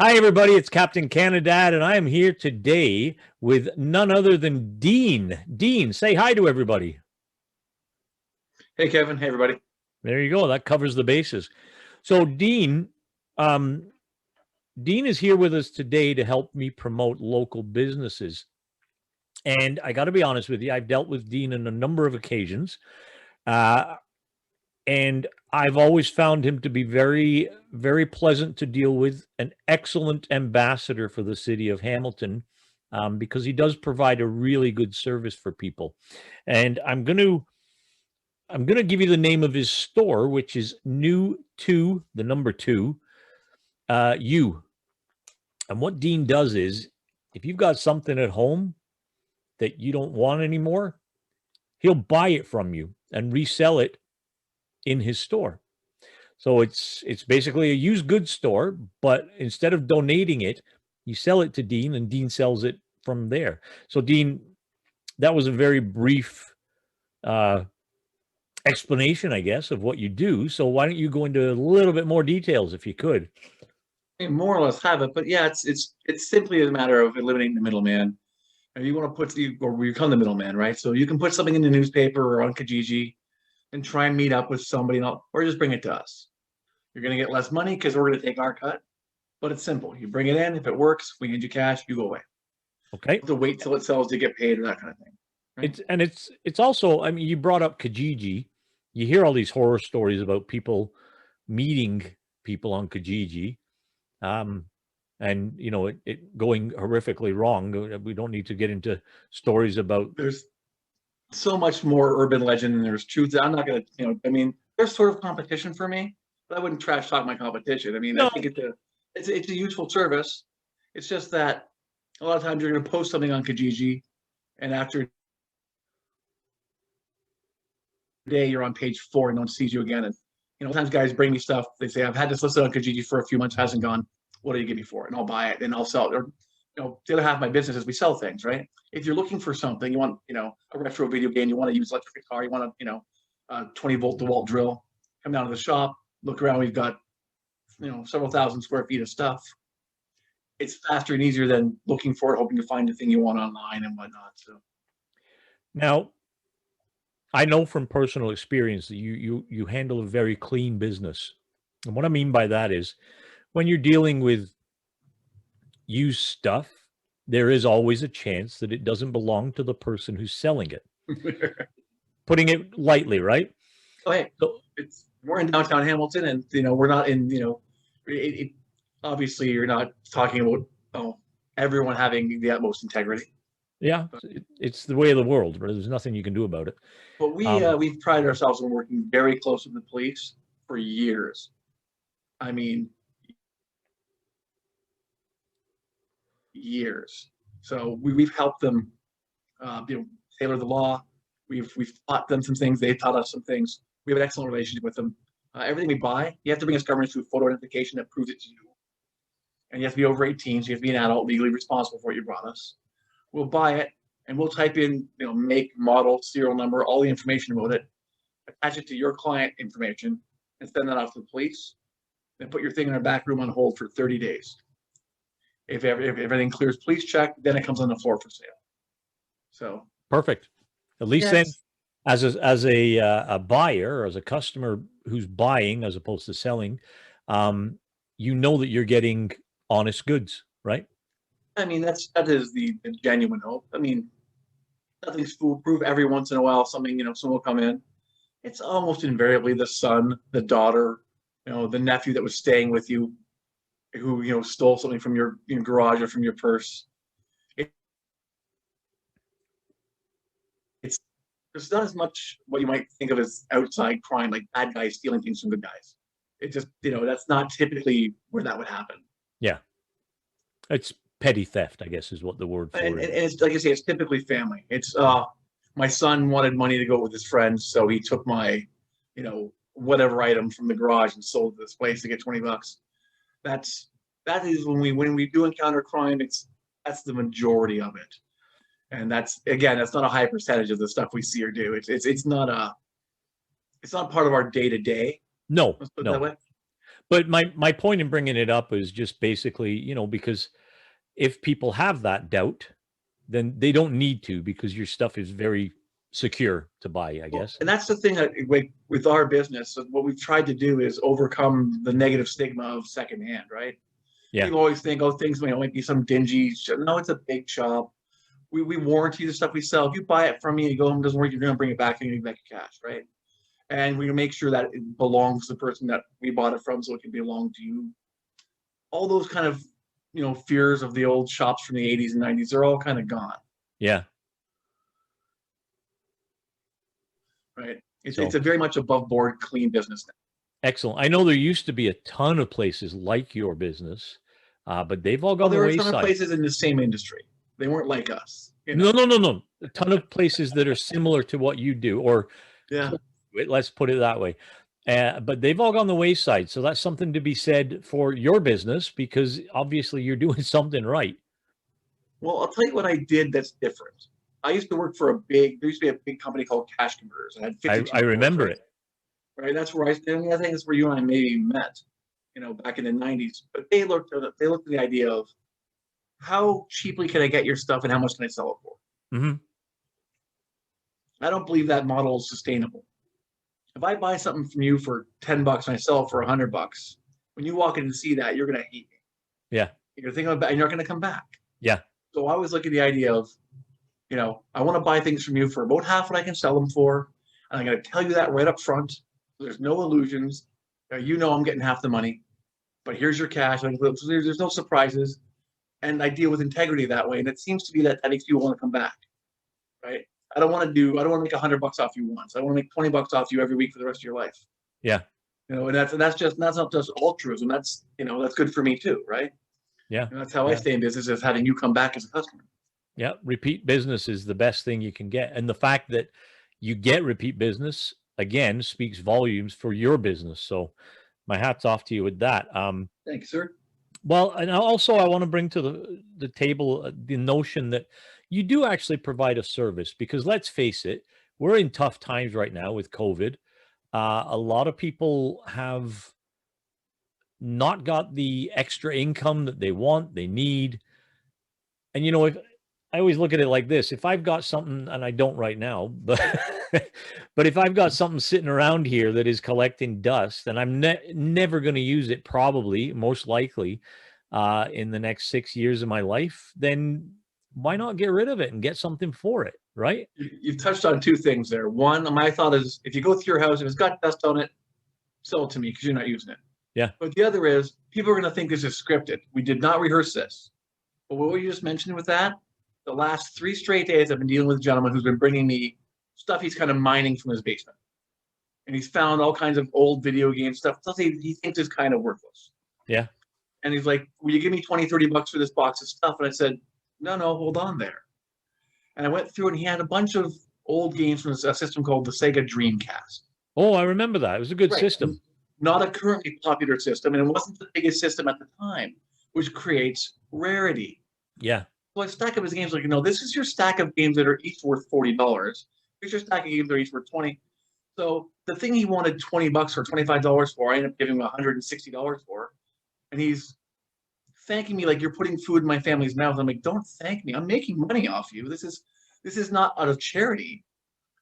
Hi, everybody. It's Captain Canadad, and I am here today with none other than Dean. Dean, say hi to everybody. Hey, Kevin. Hey, everybody. There you go. That covers the bases. So, Dean, um, Dean is here with us today to help me promote local businesses. And I got to be honest with you, I've dealt with Dean on a number of occasions, uh, and I've always found him to be very, very pleasant to deal with, an excellent ambassador for the city of Hamilton, because he does provide a really good service for people. And I'm gonna give you the name of his store, which is New Two, the number two, U. And what Dean does is, if you've got something at home that you don't want anymore, he'll buy it from you and resell it in his store. So it's basically a used goods store, but instead of donating it, you sell it to Dean, and Dean sells it from there. So, Dean, that was a very brief uh, explanation, I guess, of what you do. So why don't you go into a little bit more details if you could? I mean, more or less have it, but yeah, it's simply a matter of eliminating the middleman. And you want to put you or become the middleman, right? So you can put something in the newspaper or on Kijiji and try and meet up with somebody, or just bring it to us. You're going to get less money because we're going to take our cut, but it's simple. You bring it in. If it works, we hand you cash. You go away. Okay. You have to wait till it sells to get paid or that kind of thing. Right? It's also, I mean, you brought up Kijiji. You hear all these horror stories about people meeting people on Kijiji. Um, and it going horrifically wrong. We don't need to get into stories about. There's so much more urban legend than there's truth. I'm not going to, I mean, there's sort of competition for me, but I wouldn't trash talk my competition. I mean, I No. think it's a useful service. It's just that a lot of times you're going to post something on Kijiji, and after a day you're on page 4 and no one sees you again. And sometimes guys bring me stuff. They say, I've had this listed on Kijiji for a few months, hasn't gone. What do you give me for it? And I'll buy it and I'll sell it. Or the other half of my business is we sell things, right? If you're looking for something, you want a retro video game, you want to use electric guitar, you want a 20-volt DeWalt drill, come down to the shop, look around. We've got several thousand square feet of stuff. It's faster and easier than looking for it, hoping to find the thing you want online and whatnot. So Now, I know from personal experience that you handle a very clean business. And what I mean by that is, when you're dealing with used stuff, there is always a chance that it doesn't belong to the person who's selling it. Putting it lightly, right? Oh, hey, So, we're in downtown Hamilton, and we're not in obviously you're not talking about everyone having the utmost integrity. yeah, it's the way of the world, but there's nothing you can do about it. But we've prided ourselves on working very close with the police for years. I mean, years. So we've helped them, tailor the law. We've taught them some things. They've taught us some things. We have an excellent relationship with them. Everything we buy, you have to bring us government through photo identification that proves it's you. And you have to be over 18, so you have to be an adult, legally responsible for what you brought us. We'll buy it, and we'll type in, make, model, serial number, all the information about it, attach it to your client information, and send that off to the police. Then put your thing in our back room on hold for 30 days. If everything clears police check, then it comes on the floor for sale. So Perfect. At least then, yes, as a buyer or as a customer who's buying as opposed to selling, you know that you're getting honest goods, right? I mean that is the genuine hope. I mean, nothing's foolproof. Every once in a while, someone will come in. It's almost invariably the son, the daughter, the nephew that was staying with you, who stole something from your garage or from your purse. It's There's not as much what you might think of as outside crime, like bad guys stealing things from good guys. It just that's not typically where that would happen. Yeah. It's petty theft, I guess, is what the word And, for and it is. it's like I say, it's typically family. It's my son wanted money to go with his friends, so he took my whatever item from the garage and sold it to this place to get $20. That is when we do encounter crime. That's the majority of it, and that's not a high percentage of the stuff we see or do. It's not part of our day to day. No, Let's put it that no. way. But my point in bringing it up is just basically, you know, because if people have that doubt, then they don't need to, because your stuff is very secure to buy, I Well, guess. and that's the thing that like, with our business, so what we've tried to do is overcome the negative stigma of secondhand, right? Yeah. People always think, oh, things might be some dingy. No, it's a big shop. We warranty the stuff we sell. If you buy it from me and you go home, it doesn't work, you're going to bring it back and you back your cash, right? And we make sure that it belongs to the person that we bought it from, so it can belong to you. All those kind of, fears of the old shops from the 80s and 90s, they're all kind of gone, Yeah. right? It's So a very much above board, clean business now. excellent. I know there used to be a ton of places like your business, but they've all Well, gone the there were a ton of wayside. places in the same industry. They weren't like us, No, no, no, no. A ton of places that are similar to what you do, or Yeah. let's put it that way. But they've all gone the wayside. So that's something to be said for your business, because obviously you're doing something right. Well, I'll tell you what I did that's different. I used to work for there used to be a big company called Cash Converters. I had 52 I remember stores, it. right? That's where I think that's where you and I maybe met, back in the 90s. But they looked at the idea of how cheaply can I get your stuff and how much can I sell it for? Hmm. I don't believe that model is sustainable. If I buy something from you for $10 and I sell it for $100, when you walk in and see that, you're gonna hate me. Yeah. You're thinking about, and you're not gonna come back. Yeah. So I always look at the idea of, I want to buy things from you for about half what I can sell them for. And I'm going to tell you that right up front. There's no illusions. I'm getting half the money, but here's your cash. There's no surprises. And I deal with integrity that way. And it seems to be that makes people want to come back, right? I don't want to make $100 off you once. I want to make $20 off you every week for the rest of your life. Yeah. And that's not just altruism. That's good for me too, right? Yeah. And that's how I stay in business, is having you come back as a customer. Yeah. Repeat business is the best thing you can get. And the fact that you get repeat business, again, speaks volumes for your business. So my hat's off to you with that. Thank you, sir. Well, and also I want to bring to the table the notion that you do actually provide a service, because let's face it, we're in tough times right now with COVID. A lot of people have not got the extra income that they want, they need. And if I always look at it like this, if I've got something, and I don't right now, but but if I've got something sitting around here that is collecting dust, and I'm never going to use it, probably, most likely, in the next 6 years of my life, then why not get rid of it and get something for it, right? You've touched on two things there. One, my thought is, if you go through your house and it's got dust on it, sell it to me because you're not using it. Yeah. But the other is, people are going to think this is scripted. We did not rehearse this. But what you just mentioned with that, the last 3 straight days I've been dealing with a gentleman who's been bringing me stuff he's kind of mining from his basement. And he's found all kinds of old video game stuff. He thinks is kind of worthless. Yeah. And he's like, will you give me $20-$30 for this box of stuff? And I said, no, hold on there. And I went through, and he had a bunch of old games from a system called the Sega Dreamcast. Oh, I remember that. It was a good system. Not a currently popular system, and it wasn't the biggest system at the time, which creates rarity. Yeah. So I stack up his games like, this is your stack of games that are each worth $40. Here's your stack of games that are each worth $20. So the thing he wanted $20 or $25 for, I ended up giving him $160 for. And he's thanking me like, you're putting food in my family's mouth. I'm like, don't thank me. I'm making money off you. This is not out of charity.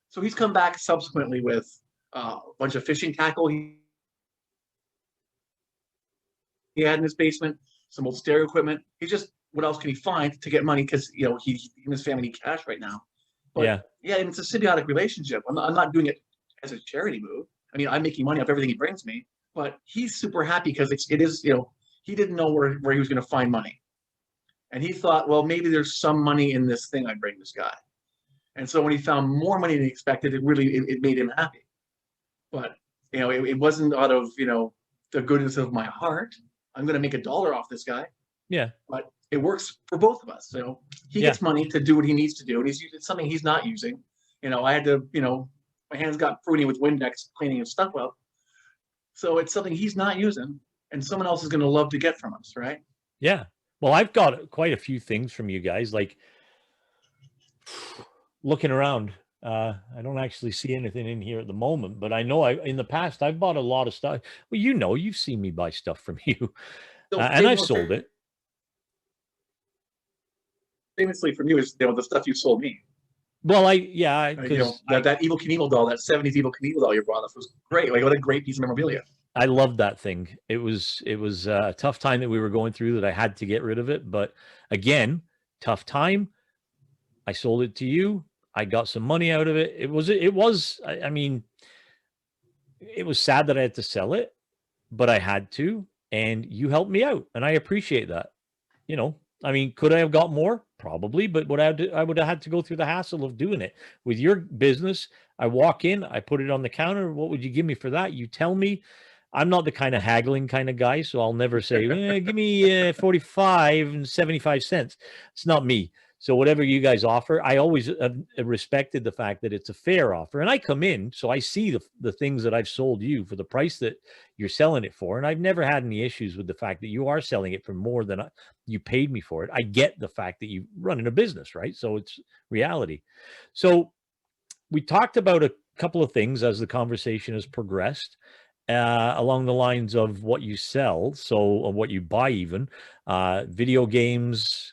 So he's come back subsequently with a bunch of fishing tackle he had in his basement, some old stereo equipment. What else can he find to get money? Because he and his family need cash right now. But yeah, and it's a symbiotic relationship. I'm not doing it as a charity move. I mean, I'm making money off everything he brings me, but he's super happy because it is, he didn't know where he was going to find money. And he thought, well, maybe there's some money in this thing I bring this guy. And so when he found more money than he expected, it made him happy. But, it wasn't out of, the goodness of my heart. I'm going to make $1 off this guy. Yeah. But it works for both of us. He gets money to do what he needs to do, and it's something he's not using. I had to, my hands got pruny with Windex cleaning his stuff up. So it's something he's not using, and someone else is going to love to get from us, right? Yeah. Well, I've got quite a few things from you guys, like looking around. I don't actually see anything in here at the moment, but I know in the past I've bought a lot of stuff. Well, you've seen me buy stuff from you, So and I've sold it. famously from you is the stuff you sold me. Well, yeah, because That Evil Knievel doll, that 70s Evil Knievel doll you brought us was great. Like, what a great piece of memorabilia. I loved that thing. It was a tough time that we were going through that I had to get rid of it. But again, tough time. I sold it to you. I got some money out of it. I mean, it was sad that I had to sell it, but I had to, and you helped me out, and I appreciate that. I mean, could I have got more? Probably, but I would have had to go through the hassle of doing it. With your business, I walk in, I put it on the counter. What would you give me for that? You tell me. I'm not the kind of haggling kind of guy, so I'll never say, give me 45 and 75 cents. It's not me. So whatever you guys offer, I always respected the fact that it's a fair offer. And I come in, so I see the things that I've sold you for the price that you're selling it for. And I've never had any issues with the fact that you are selling it for more than you paid me for it. I get the fact that you run in a business, right? So it's reality. So we talked about a couple of things as the conversation has progressed. Along the lines of what you sell, so what you buy, even video games,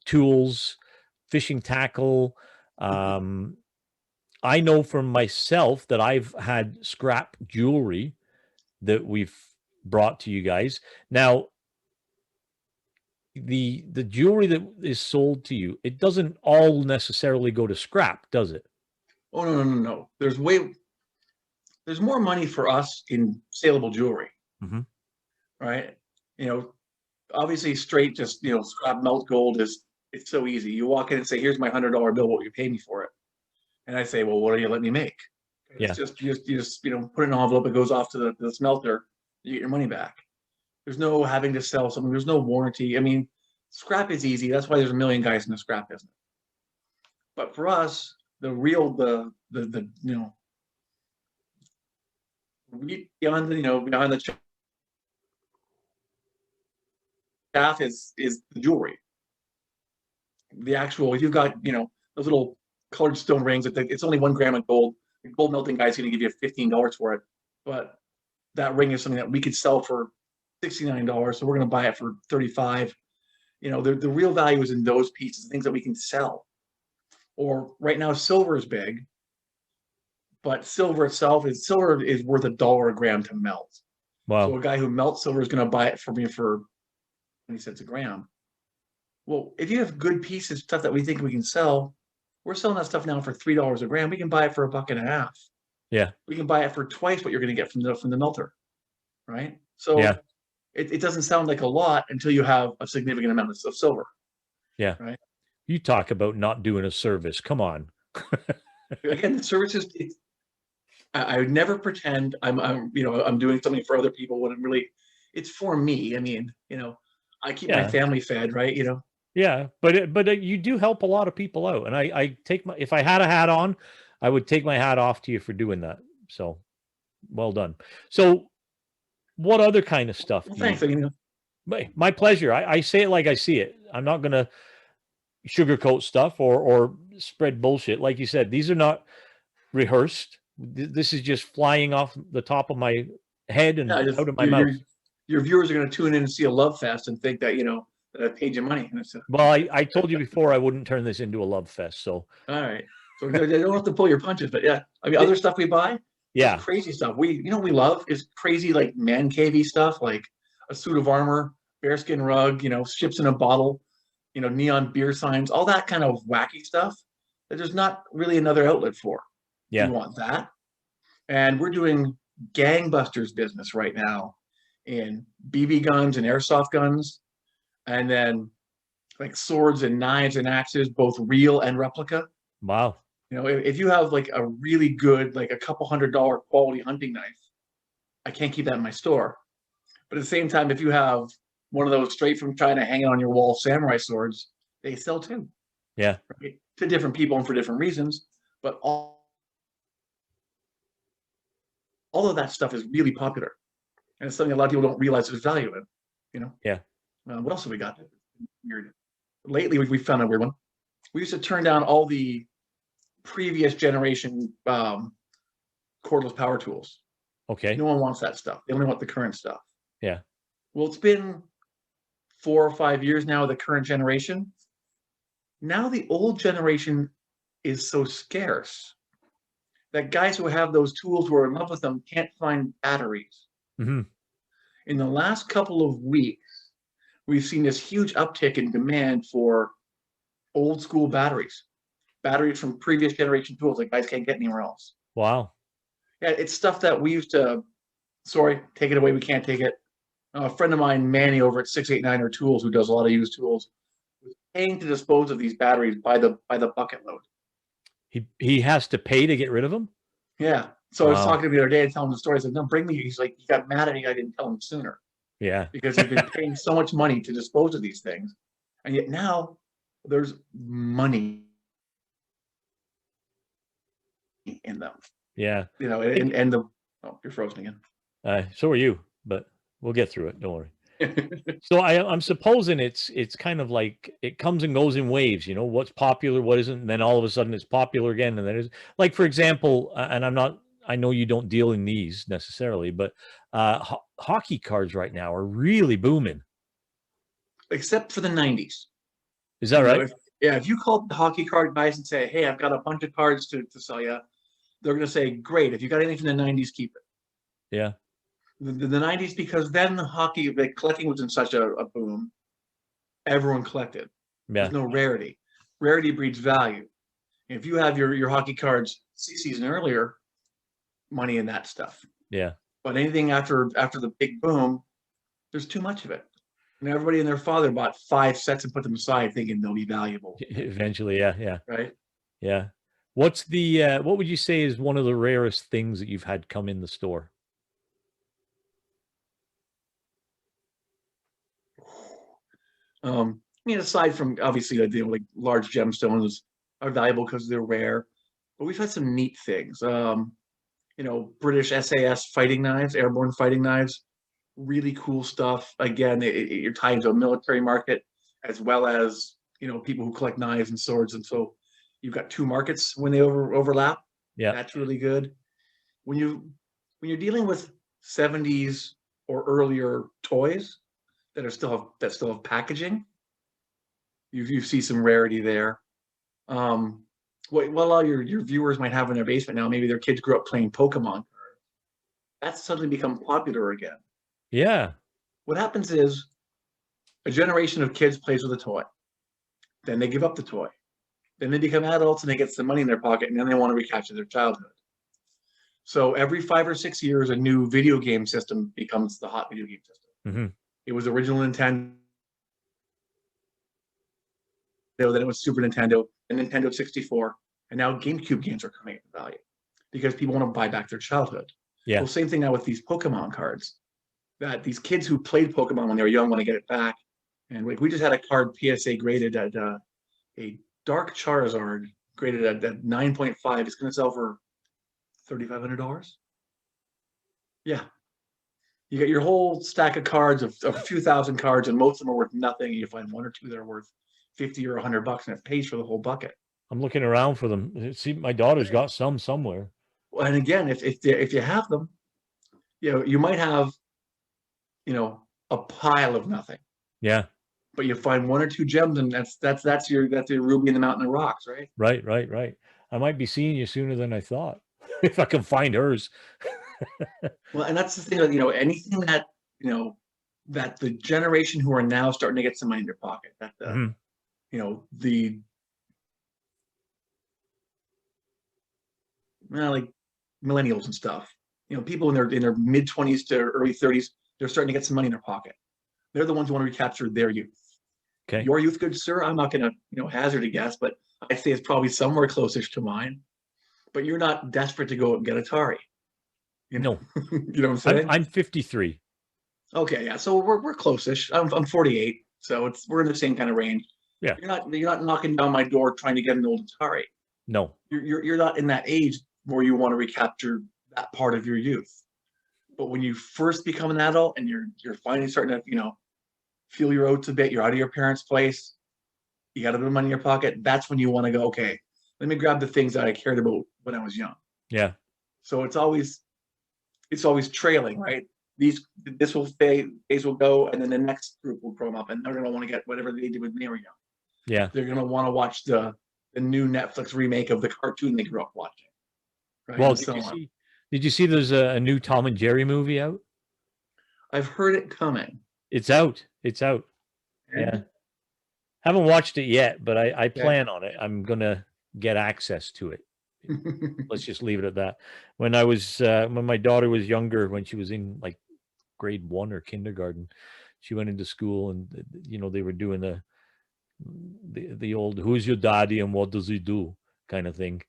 tools, fishing tackle. I know from myself that I've had scrap jewelry that we've brought to you guys. Now, the jewelry that is sold to you, it doesn't all necessarily go to scrap, does it? Oh, no. There's more money for us in saleable jewelry, right? Obviously straight, just, scrap melt gold it's so easy. You walk in and say, here's my $100 bill, what will you pay me for it? And I say, well, what do you let me make? Yeah. It's just, you just put it in an envelope, it goes off to the smelter, you get your money back. There's no having to sell something, there's no warranty. I mean, scrap is easy. That's why there's a million guys in the scrap business. But for us, beyond the chaff is the jewelry. The actual, if you've got, those little colored stone rings, it's only 1 gram of gold. The gold melting guy's going to give you $15 for it. But that ring is something that we could sell for $69. So we're going to buy it for $35. The real value is in those pieces, things that we can sell. Or right now, silver is big, but silver itself is worth $1 a gram to melt. Wow. So a guy who melts silver is going to buy it for me for 20 cents a gram. Well, if you have good pieces, stuff that we think we can sell, we're selling that stuff now for $3 a gram. We can buy it for $1.50. Yeah. We can buy it for twice what you're going to get from the melter, right? So yeah. It doesn't sound like a lot until you have a significant amount of silver. Yeah. Right. You talk about not doing a service. Come on. Again, the services. I would never pretend I'm doing something for other people when it's for me. I mean, I keep my family fed, right? Yeah, but you do help a lot of people out, and I take if I had a hat on, I would take my hat off to you for doing that. So, well done. So, what other kind of stuff? Well, thanks. My pleasure. I say it like I see it. I'm not gonna sugarcoat stuff or spread bullshit. Like you said, these are not rehearsed. This is just flying off the top of my head and out of my mouth. Your viewers are going to tune in and see a love fest and think that that I paid you money. Well, I told you before I wouldn't turn this into a love fest. So all right, so they don't have to pull your punches, but yeah, I mean, other stuff we buy, crazy stuff. We love is crazy, like man cavey stuff, like a suit of armor, bearskin rug, ships in a bottle, neon beer signs, all that kind of wacky stuff that there's not really another outlet for. Yeah, you want that, and we're doing gangbusters business right now in BB guns and airsoft guns, and then like swords and knives and axes, both real and replica. Wow. If you have like a really good, like a couple $100 quality hunting knife, I can't keep that in my store. But at the same time, if you have one of those straight from China hanging on your wall samurai swords, they sell too. Yeah. Right? To different people and for different reasons. But all of that stuff is really popular. And it's something a lot of people don't realize there's value in. Yeah. What else have we got? Weird. Lately, we found a weird one. We used to turn down all the previous generation cordless power tools. Okay. No one wants that stuff. They only want the current stuff. Yeah. Well, it's been 4 or 5 years now, the current generation. Now the old generation is so scarce that guys who have those tools who are in love with them can't find batteries. Hmm. In the last couple of weeks, we've seen this huge uptick in demand for old school batteries from previous generation tools that guys can't get anywhere else. Wow. Yeah, it's stuff that we used to, sorry, take it away, we can't take it. A friend of mine, Manny, over at 689er Tools, who does a lot of used tools, was paying to dispose of these batteries by the bucket load. He has to pay to get rid of them? Yeah. So I was Wow. talking to him the other day and telling him the story. I said, no, bring me. He's like, he got mad at me. I didn't tell him sooner Yeah. because he's been paying so much money to dispose of these things. And yet now there's money in them. Yeah. You know, and the, oh, you're frozen again. So are you, but we'll get through it. Don't worry. So I'm supposing it's kind of like it comes and goes in waves, you know, what's popular, what isn't, and then all of a sudden it's popular again. And then it's like, for example, and I know you don't deal in these necessarily, but hockey cards right now are really booming. Except for the 90s. Is that right? If you call the hockey card guys and say, hey, I've got a bunch of cards to sell you, they're going to say, great. If you got anything from the 90s, keep it. Yeah. The 90s, because then the hockey, the collecting was in such a boom. Everyone collected. Yeah. There's no rarity. Rarity breeds value. If you have your hockey cards 6 seasons earlier, money in that stuff. Yeah. But anything after the big boom, there's too much of it. And everybody and their father bought 5 sets and put them aside thinking they'll be valuable. Eventually, yeah, yeah. Right? Yeah. What's the what would you say is one of the rarest things that you've had come in the store? I mean, aside from obviously like large gemstones are valuable because they're rare, but we've had some neat things. You know, British SAS fighting knives, airborne fighting knives, really cool stuff. Again, you're tied into a military market as well as, you know, people who collect knives and swords, and so you've got two markets when they overlap. Yeah. That's really good. When you're dealing with 70s or earlier toys that still have packaging, you see some rarity there. What all your viewers might have in their basement now, maybe their kids grew up playing Pokemon cards. That's suddenly become popular again. Yeah. What happens is a generation of kids plays with a toy. Then they give up the toy. Then they become adults and they get some money in their pocket, and then they want to recapture their childhood. So every 5 or 6 years, a new video game system becomes the hot video game system. Mm-hmm. It was original Nintendo, then it was Super Nintendo, and Nintendo 64, and now GameCube games are coming into value because people want to buy back their childhood. Yeah. Well, same thing now with these Pokemon cards. That these kids who played Pokemon when they were young want to get it back, and we just had a card PSA graded at a Dark Charizard graded at 9.5. It's going to sell for $3,500. Yeah. You get your whole stack of cards of a few thousand cards, and most of them are worth nothing. You find 1 or 2 that are worth 50 or $100, and it pays for the whole bucket. I'm looking around for them. See, my daughter's got some somewhere. And again, if you have them, you know, you might have, you know, a pile of nothing. Yeah. But you find 1 or 2 gems, and that's your ruby in the mountain of rocks, right? Right. I might be seeing you sooner than I thought if I can find hers. Well, and that's the thing, you know, anything that, you know, that the generation who are now starting to get some money in their pocket, that the, Mm-hmm. you know, the, well, like millennials and stuff, you know, people in their mid-20s to early 30s, they're starting to get some money in their pocket. They're the ones who want to recapture their youth. Okay. Your youth, good sir, I'm not going to, you know, hazard a guess, but I'd say it's probably somewhere closest to mine. But you're not desperate to go out and get Atari. You know, No. You know what I'm saying? I'm 53. Okay, yeah. So we're close-ish. I'm 48, so we're in the same kind of range. Yeah. You're not knocking down my door trying to get an old Atari. No. You're not in that age where you want to recapture that part of your youth. But when you first become an adult and you're finally starting to, you know, feel your oats a bit, you're out of your parents' place, you got a bit of money in your pocket, that's when you want to go, okay, let me grab the things that I cared about when I was young. Yeah. So it's always trailing, right? This will phase will go, and then the next group will grow up, and they're gonna want to get whatever they did when they were young. Yeah. They're gonna want to watch the new Netflix remake of the cartoon they grew up watching, right? Well, And so on. did you see there's a new Tom and Jerry movie out? I've heard it coming. It's out. It's out. Yeah. Haven't watched it yet, but I plan on it. I'm gonna get access to it. Let's just leave it at that. When my daughter was younger, when she was in like grade 1 or kindergarten, she went into school, and they were doing the old "Who's your daddy and what does he do" kind of thing.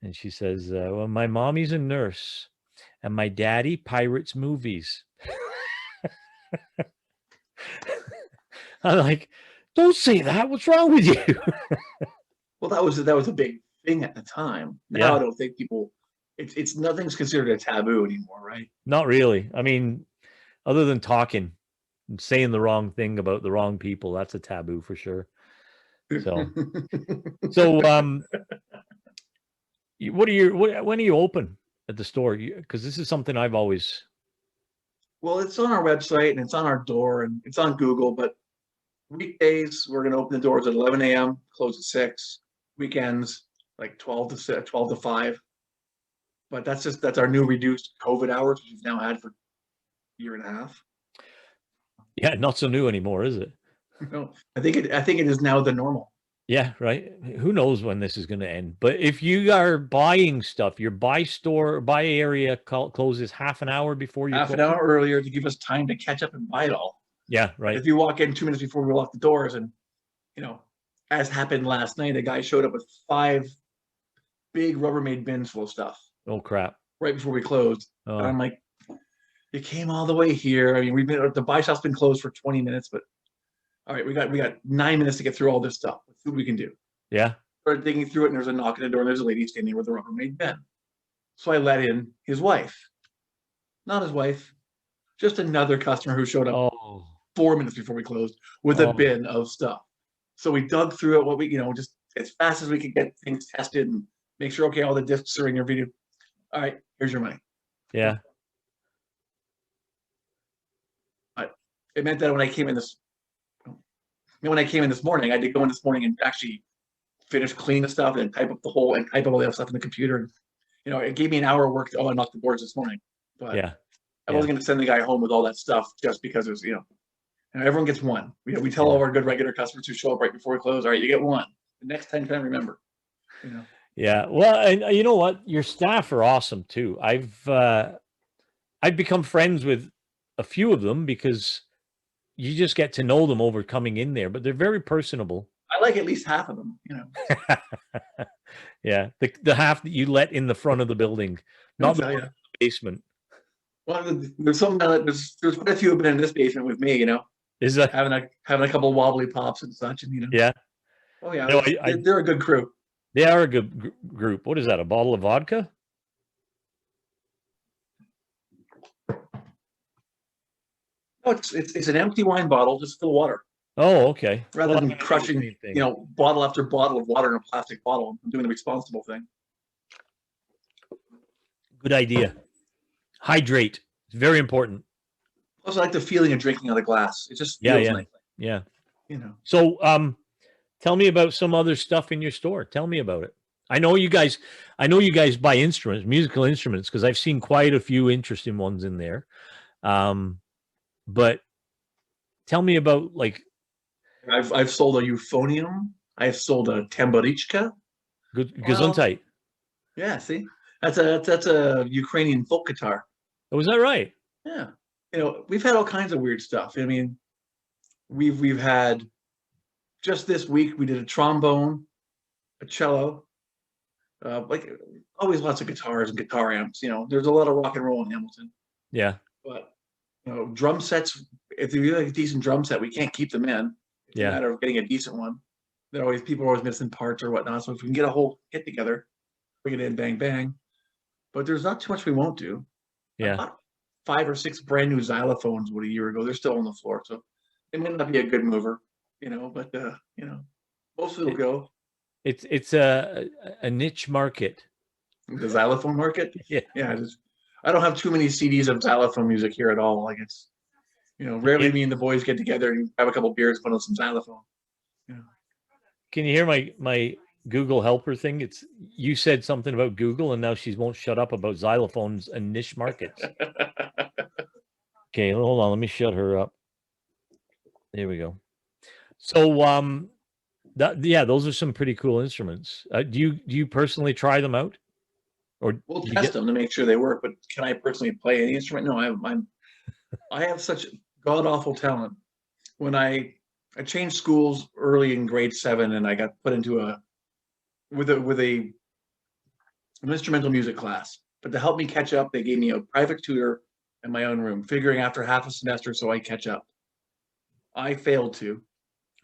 And she says, "Well, my mommy's a nurse, and my daddy pirates movies." I'm like, "Don't say that. What's wrong with you?" Well, that was a big thing at the time. Now I don't think people. It's nothing's considered a taboo anymore, right? Not really. I mean, other than talking and saying the wrong thing about the wrong people, that's a taboo for sure. So, when are you open at the store? Because this is something I've always. Well, it's on our website and it's on our door and it's on Google, but weekdays we're going to open the doors at 11 a.m., close at 6. Weekends like 12 to 5. But that's our new reduced COVID hours, which we've now had for a year and a half. Yeah, not so new anymore, is it? No, I think it is now the normal. Yeah, right. Who knows when this is going to end? But if you are buying stuff, your buy area closes half an hour before you. Half an hour earlier to give us time to catch up and buy it all. Yeah, right. If you walk in 2 minutes before we lock the doors, and as happened last night, a guy showed up with 5 big Rubbermaid bins full of stuff. Oh crap! Right before we closed, Oh. and I'm like, "You came all the way here. I mean, the buy shop's been closed for 20 minutes, but all right, we got 9 minutes to get through all this stuff. Let's see what we can do." Yeah. Started digging through it, and there's a knock at the door, and there's a lady standing with a Rubbermaid bin. So I let in his wife, not his wife, just another customer who showed up 4 minutes before we closed with a bin of stuff. So we dug through it, what we just as fast as we could get things tested and make sure, okay, all the discs are in your video. All right, here's your money. Yeah. But it meant that when I came in this morning, I had to go in this morning and actually finish cleaning the stuff and type up all the other stuff in the computer. It gave me an hour of work to unlock the boards this morning. But yeah. I wasn't going to send the guy home with all that stuff just because it was, everyone gets one. We tell all our good regular customers who show up right before we close, all right, you get one. The next time, try and remember. Yeah. Well, and you know what? Your staff are awesome too. I've become friends with a few of them because you just get to know them over coming in there, but they're very personable. I like at least half of them, Yeah. The half that you let in the front of the building, not the basement. Well, there's quite a few have been in this basement with me, Is that having a couple wobbly pops and such, and Yeah. Oh yeah, they're a good crew. They are a good group. What is that? A bottle of vodka? No, it's an empty wine bottle, just full of water. Oh, okay. Rather than crushing, bottle after bottle of water in a plastic bottle. I'm doing the responsible thing. Good idea. Hydrate. It's very important. Plus, I like the feeling of drinking out of glass. It just feels nice. Yeah. So, tell me about some other stuff in your store. Tell me about it. I know you guys buy instruments, musical instruments, because I've seen quite a few interesting ones in there. But tell me about I've sold a euphonium. I've sold a tamborichka. Good Gesundheit. Yeah, see, that's a Ukrainian folk guitar. Oh, is that right? Yeah, we've had all kinds of weird stuff. I mean, we've had just this week we did a trombone, a cello, always lots of guitars and guitar amps. There's a lot of rock and roll in Hamilton. Yeah, but drum sets. If you like a decent drum set, we can't keep them in. It's a matter of getting a decent one. People are always missing parts or whatnot. So if we can get a whole kit together, bring it in, bang bang. But there's not too much we won't do. Yeah. I bought 5 or 6 brand new xylophones a year ago. They're still on the floor, so it might not be a good mover, but most of it will go. It's a niche market. The xylophone market. Yeah. Yeah, I don't have too many CDs of xylophone music here at all. Like it's, rarely me and the boys get together and have a couple beers, put on some xylophone. Yeah. Can you hear my Google helper thing? It's you said something about Google, and now she won't shut up about xylophones and niche markets. Okay, hold on. Let me shut her up. There we go. So, yeah, those are some pretty cool instruments. Do you personally try them out, or We'll do you test get? them to make sure they work, but can I personally play any instrument? No, I have such god awful talent. When I changed schools early in grade 7, and I got put into with an instrumental music class. But to help me catch up, they gave me a private tutor in my own room, figuring after half a semester so I catch up. I failed to.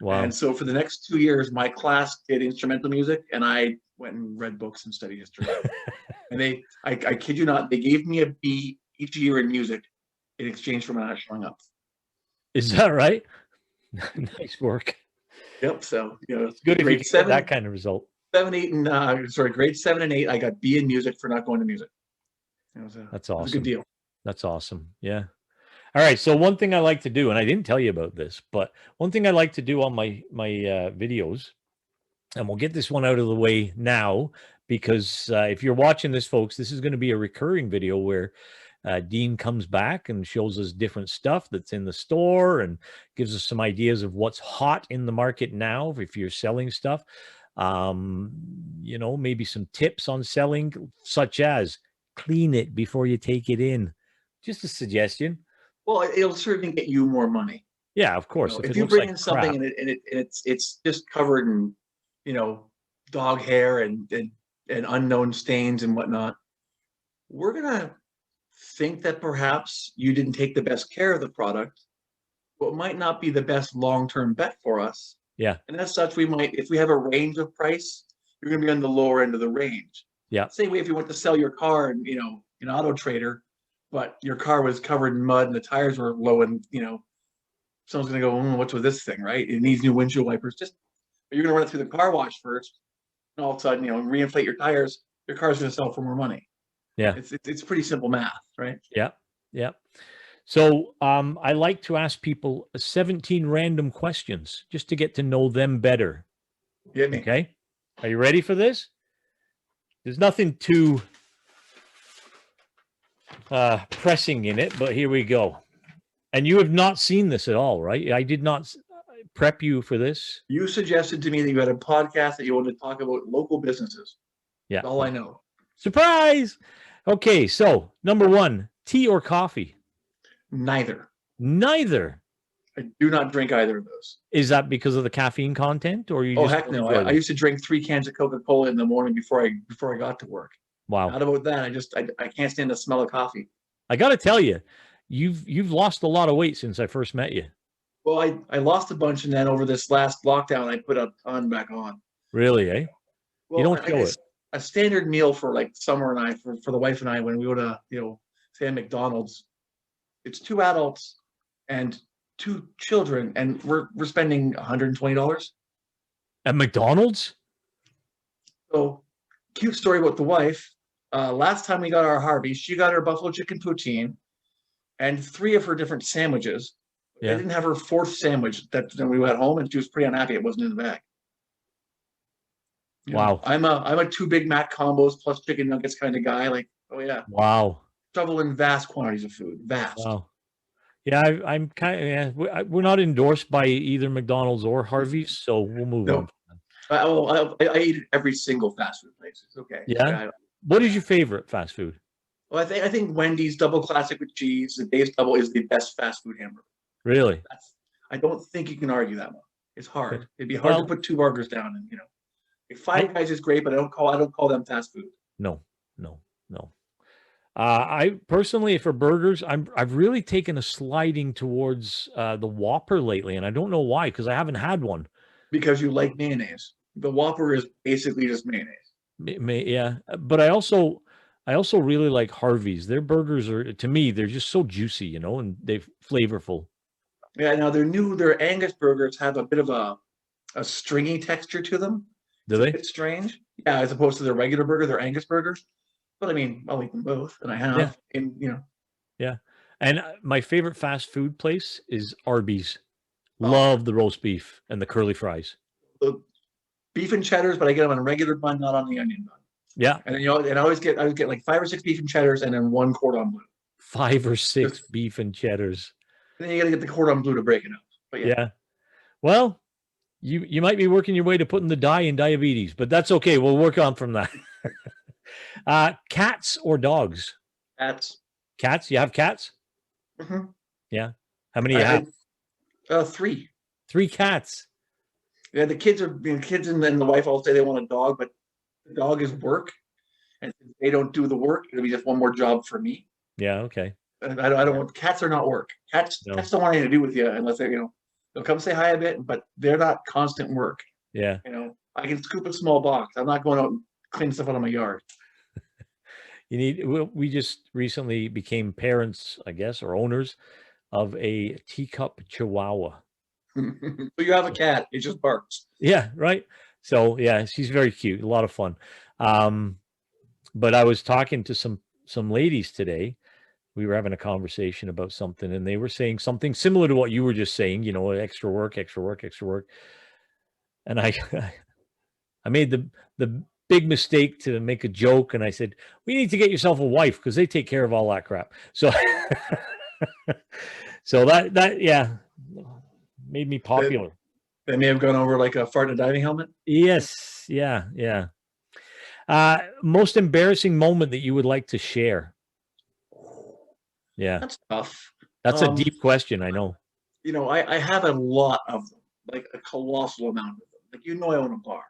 Wow. And so for the next 2 years, my class did instrumental music, and I went and read books and studied history. And I kid you not, they gave me a B each year in music in exchange for my not showing up. Is that right? Nice work. Yep. So It's good if you grade get that kind of result. 7, 8, and grade 7 and 8, I got B in music for not going to music. That's It was a good awesome. deal. That's awesome. Yeah. All right. So one thing I like to do, and I didn't tell you about this, but one thing I like to do on my videos, and we'll get this one out of the way now, because if you're watching this, folks, this is going to be a recurring video where Dean comes back and shows us different stuff that's in the store and gives us some ideas of what's hot in the market now if you're selling stuff. Maybe some tips on selling, such as clean it before you take it in. Just a suggestion. Well, it'll certainly get you more money. Yeah, of course. If it you looks bring like in something crap. and it's just covered in, dog hair and unknown stains and whatnot, we're gonna think that perhaps you didn't take the best care of the product, but might not be the best long-term bet for us. Yeah. And as such, we might, if we have a range of price, you're gonna be on the lower end of the range. Yeah. Same way if you went to sell your car and in Auto Trader, but your car was covered in mud and the tires were low, and someone's gonna go, what's with this thing, right? It needs new windshield wipers. You're gonna run it through the car wash first, and all of a sudden, reinflate your tires. Your car's gonna sell for more money. Yeah. It's pretty simple math, right? Yeah. Yeah. So I like to ask people 17 random questions just to get to know them better. Get me. Okay. Are you ready for this? There's nothing too pressing in it, but here we go. And you have not seen this at all, right? I did not prep you for this. You suggested to me that you had a podcast that you wanted to talk about local businesses. Yeah. That's all I know. Surprise. Okay. So number 1, tea or coffee? Neither. Neither. I do not drink either of those. Is that because of the caffeine content, or you Oh, just heck no! I used to drink 3 cans of Coca-Cola in the morning before I got to work. Wow. Not about that. I can't stand the smell of coffee. I got to tell you, you've lost a lot of weight since I first met you. Well, I lost a bunch, and then over this last lockdown, I put a ton back on. Really, eh? Well, You don't show it. A standard meal for like Summer and I, for the wife and I, when we go to say McDonald's, it's 2 adults and 2 children, and we're spending $120 At McDonald's? So, cute story about the wife. Last time we got our Harvey, she got her buffalo chicken poutine and 3 of her different sandwiches. Yeah. I didn't have her 4th sandwich that when we went home, and she was pretty unhappy it wasn't in the bag. Wow. I'm a 2 Big Mac combos plus chicken nuggets kind of guy. Like, oh yeah. Wow. Shovel in vast quantities of food. Vast. Wow. Yeah, I'm kind of. Yeah, we're not endorsed by either McDonald's or Harvey's, so we'll move on. I eat at every single fast food place. It's okay. Yeah. What is your favorite fast food? Well, I think Wendy's double classic with cheese, the Dave's double, is the best fast food hamburger. Really? I don't think you can argue that one. It's hard. It'd be hard to put 2 burgers down, and Five Guys is great, but I don't call them fast food. No. I personally, for burgers, I've really taken a sliding towards the Whopper lately, and I don't know why, because I haven't had one. Because you like mayonnaise. The Whopper is basically just mayonnaise. Yeah, but I also really like Harvey's. Their burgers are, to me, they're just so juicy, and they're flavorful. Yeah, now their Angus burgers have a bit of a stringy texture to them. Do It's a they? bit strange. Yeah, as opposed to their regular burger, their Angus burger. But I mean, I'll eat them both, and I Yeah. have. And Yeah. And my favorite fast food place is Arby's. oh, Love the roast beef and the curly fries. the beef and cheddars, but I get them on a regular bun, not on the onion bun. Yeah. And then and I always get like 5 or 6 beef and cheddars, and then 1 cordon bleu. 5 or 6 Just beef and cheddars. then you got to get the cordon bleu to break it up. But yeah, Yeah. Well, you might be working your way to putting the dye in diabetes, but that's okay. We'll work on from that. Cats or dogs? cats. Cats? You have cats? Mhm. Yeah. How many you have? 3. 3 cats. Yeah, the kids and then the wife all say they want a dog, but the dog is work, and if they don't do the work, it'll be just one more job for me. Yeah. Okay. And I don't want cats are not work. Cats No. don't want anything to do with you unless they they'll come say hi a bit, but they're not constant work. Yeah. I can scoop a small box. I'm not going out and clean stuff out of my yard. You need. We just recently became parents, I guess, or owners of a teacup Chihuahua. So you have a cat, it just barks. Yeah. Right. So yeah, she's very cute. A lot of fun. But I was talking to some ladies today. We were having a conversation about something, and they were saying something similar to what you were just saying. Extra work, extra work, extra work. And I I made the big mistake to make a joke, and I said, we need to get yourself a wife because they take care of all that crap. So so that yeah made me popular. They may have gone over like a fart in a diving helmet. Yes. Yeah. Yeah. Most embarrassing moment that you would like to share? Yeah. That's tough. That's a deep question, I know. I have a lot of them, like a colossal amount of them. Like I own a bar.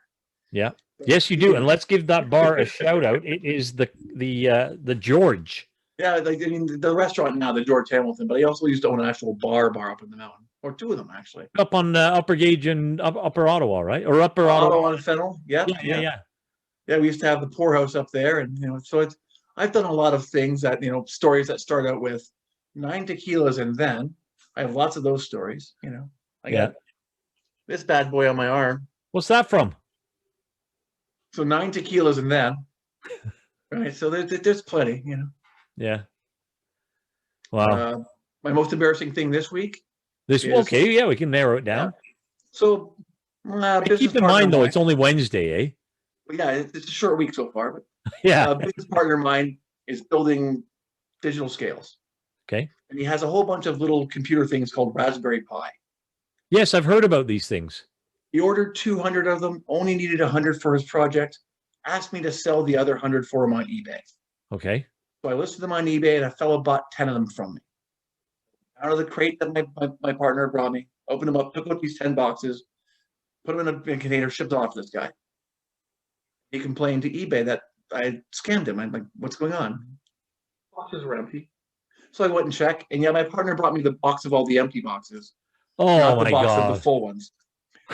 Yeah. Yes, you do. And let's give that bar a shout out. It is the George. Yeah, the restaurant now, the George Hamilton, but I also used to own an actual bar up in the mountain, or 2 of them actually. Up on Upper Gauge and Upper Ottawa, right? Or Upper Ottawa. Ottawa and Fennel. Yeah. Yeah. We used to have the poorhouse up there, and so I've done a lot of things that stories that start out with 9 tequilas, and then I have lots of those stories. I got this bad boy on my arm. What's that from? So 9 tequilas, and then right. So there's plenty. Yeah. Wow. My most embarrassing thing this week. Okay. Yeah, we can narrow it down. Yeah. So keep in mind though, it's only Wednesday, eh? Yeah, it's a short week so far, but yeah. A business partner of mine is building digital scales. Okay. And he has a whole bunch of little computer things called Raspberry Pi. Yes, I've heard about these things. He ordered 200 of them, only needed 100 for his project, asked me to sell the other 100 for him on eBay. Okay. So I listed them on eBay, and a fellow bought 10 of them from me. Out of the crate that my partner brought me, opened them up, took out these 10 boxes, put them in a container, shipped them off to this guy. He complained to eBay that I scammed him. I'm like, what's going on? Boxes were empty. So I went and checked, and my partner brought me the box of all the empty boxes. Oh, not the my box God. of the full ones.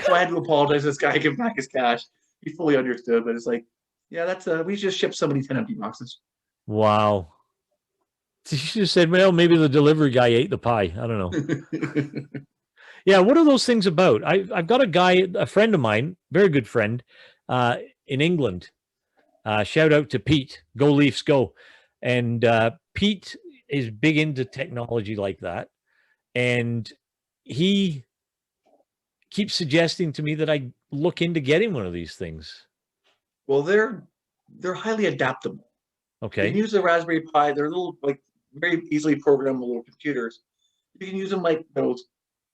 So I had to apologize to this guy, give him back his cash. He fully understood, but it's like, yeah, that's we just shipped somebody 10 empty boxes. Wow. She just said, well, maybe the delivery guy ate the pie. I don't know. Yeah, what are those things about? I've got a friend of mine, very good friend, in England. Shout out to Pete. Go Leafs, go. And Pete is big into technology like that. And he keeps suggesting to me that I look into getting one of these things. Well, they're highly adaptable. Okay. You can use the Raspberry Pi. They're little, like, very easily programmable little computers. You can use them like those,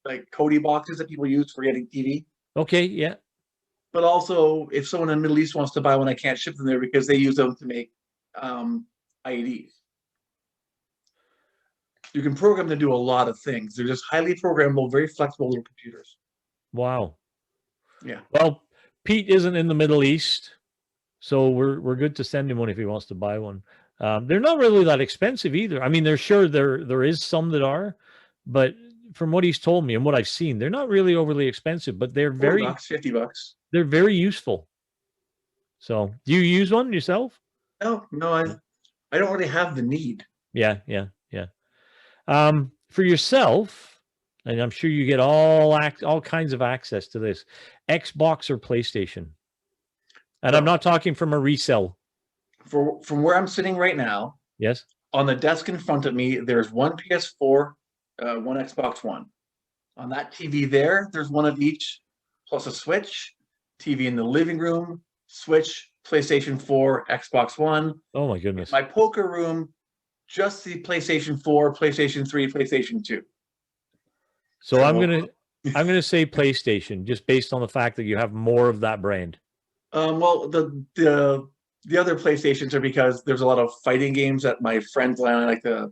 like Kodi boxes that people use for getting TV. Okay, yeah. But also, if someone in the Middle East wants to buy one, I can't ship them there because they use them to make IEDs. You can program them to do a lot of things. They're just highly programmable, very flexible little computers. Wow. Yeah. Well, Pete isn't in the Middle East, so we're good to send him one if he wants to buy one. They're not really that expensive either. I mean, there is some that are, but from what he's told me and what I've seen, they're not really overly expensive, but they're very $40, $50. They're very useful. So, do you use one yourself? No, I don't really have the need. Yeah. For yourself, and I'm sure you get all kinds of access to this, Xbox or PlayStation? And I'm not talking from a resell. From where I'm sitting right now, Yes. on the desk in front of me, there's one PS4, one Xbox One. On that TV there's one of each, plus a Switch, TV in the living room, Switch, PlayStation 4, Xbox One. Oh my In goodness. my poker room, just the PlayStation 4, PlayStation 3, PlayStation 2. So I'm gonna say PlayStation, just based on the fact that you have more of that brand. Well, the other PlayStations are because there's a lot of fighting games that my friends and I like to,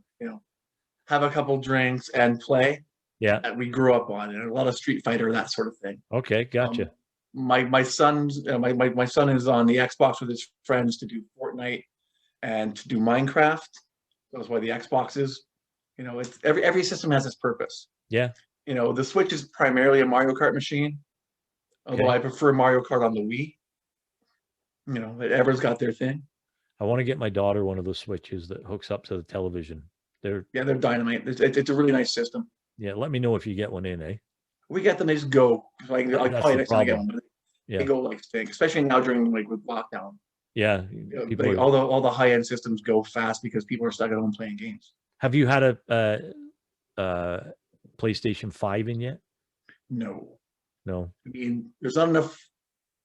have a couple drinks and play Yeah. that we grew up on, and a lot of Street Fighter, that sort of thing. Okay, gotcha. My son's my son is on the Xbox with his friends to do Fortnite and to do Minecraft. That's why the Xbox is, it's every system has its purpose. Yeah. The Switch is primarily a Mario Kart machine, although Okay. I prefer Mario Kart on the Wii. Everyone's got their thing. I want to get my daughter one of those switches that hooks up to the television. They're dynamite. It's a really nice system. Yeah, let me know if you get one in, eh? We get them, they just go. Like That's probably the next time I get problem. one. Yeah. They go like stink, especially now during with lockdown. Yeah. People Like are- all the high end systems go fast because people are stuck at home playing games. Have you had a PlayStation 5 in yet? No, No. I mean there's not enough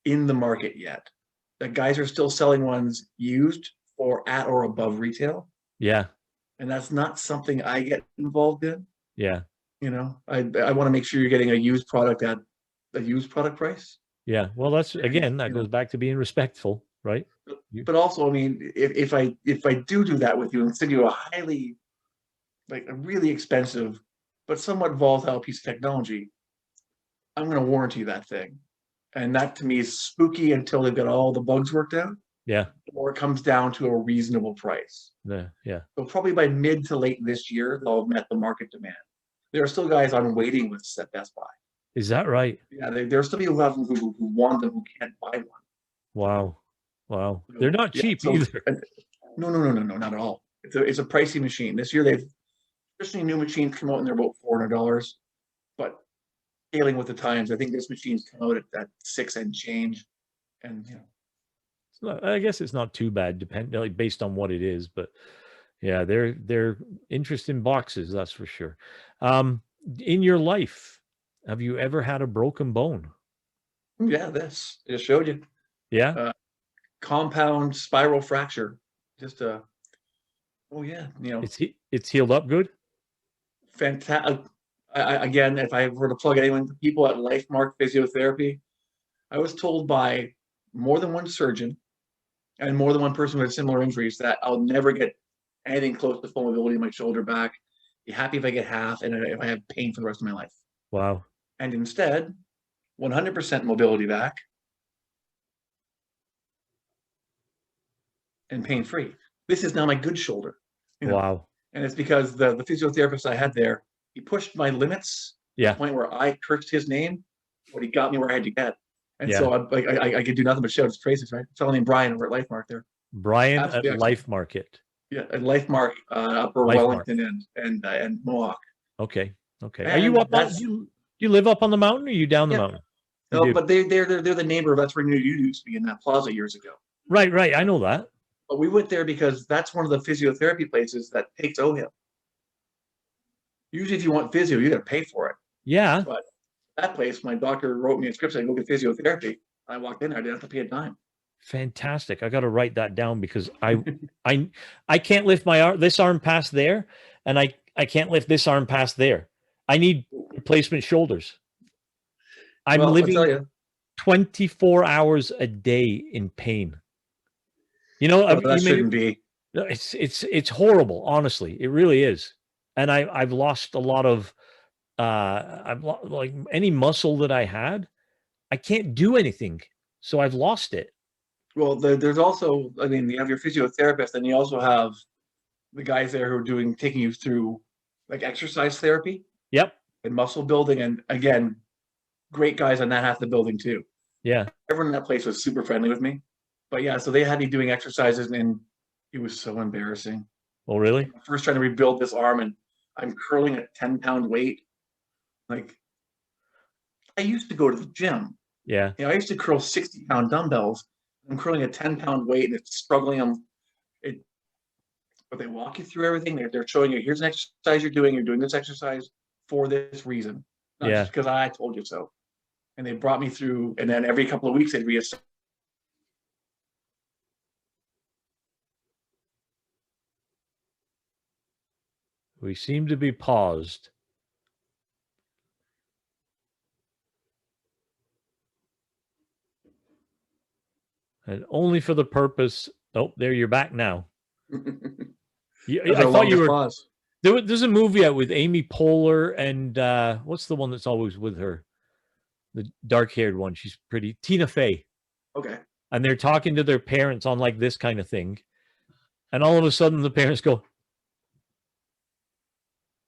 in the market yet. The guys are still selling ones used or at or above retail, Yeah. and that's not something I get involved in. Yeah. I want to make sure you're getting a used product at a used product price. Yeah. Well, that's again, that You goes know, back to being respectful, right? but also, I mean, if I do that with you and send you a highly, like a really expensive but somewhat volatile piece of technology, I'm going to warranty that thing, and that to me is spooky until they've got all the bugs worked out, Yeah. or it comes down to a reasonable price. Yeah. So probably by mid to late this year, they'll have met the market demand. There are still guys on waiting lists at Best Buy. Is that right? Yeah, there are still people who want them who can't buy one. Wow. Wow. They're not cheap either. No, not at all. It's a pricey machine. This year they've especially new machines come out and they're about $400. But scaling with the times, I think this machine's come out at $6 and change. And I guess it's not too bad, like based on what it is, but yeah, they're interesting boxes, that's for sure. In your life, have you ever had a broken bone? yeah, this I just showed you. Yeah. Compound spiral fracture. Just oh yeah, It's healed up good. fantastic. Again, if I were to plug anyone, people at LifeMark Physiotherapy, I was told by more than one surgeon and more than one person with similar injuries that I'll never get anything close to full mobility in my shoulder back. Be happy if I get half, and if I have pain for the rest of my life. Wow. And instead, 100% mobility back and pain free. This is now my good shoulder. Wow. And it's because the physiotherapist I had there, he pushed my limits to Yeah. the point where I cursed his name, but he got me where I had to get. And Yeah. so I could do nothing but shout his praises, right? A fellow named Brian over at LifeMark there. Brian Absolutely at excellent. Life Market. Yeah, at LifeMark, Upper LifeMark. Wellington and Mohawk. Okay. Okay. Are And you up on, that's- do you live up on the mountain or are you down the Yeah. mountain? You No, do. but they're the neighbor that's where New used to be in that plaza years ago. Right. I know that. But we went there because that's one of the physiotherapy places that takes OHIP. Usually, if you want physio, you got to pay for it. Yeah. But that place, my doctor wrote me a script saying, go get physiotherapy. I walked in there, I didn't have to pay a dime. Fantastic. I got to write that down because I can't lift this arm past there, and I can't lift this arm past there. I need replacement shoulders. I'm Well, living I'll tell you, 24 hours a day in pain. that shouldn't be. It's horrible, honestly. It really is. And I've lost a lot of like any muscle that I had, I can't do anything. So I've lost it. Well, there's also, I mean, you have your physiotherapist, and you also have the guys there who are taking you through like exercise therapy. Yep. And muscle building. And again, great guys on that half of the building too. Yeah. Everyone in that place was super friendly with me. But yeah, so they had me doing exercises, and it was so embarrassing. Oh, really? I'm first trying to rebuild this arm, and I'm curling a 10-pound weight. Like, I used to go to the gym. Yeah. I used to curl 60-pound dumbbells. I'm curling a 10-pound weight and it's struggling. But they walk you through everything. They're showing you, here's an exercise you're doing this exercise for this reason, not Yeah. just because I told you so. And they brought me through, and then every couple of weeks they'd reassess. We seem to be paused. And only for the purpose. Oh, there, you're back now. I thought you were. Pause. There's a movie out with Amy Poehler and what's the one that's always with her? The dark-haired one. She's pretty. Tina Fey. Okay. And they're talking to their parents on like this kind of thing. And all of a sudden the parents go,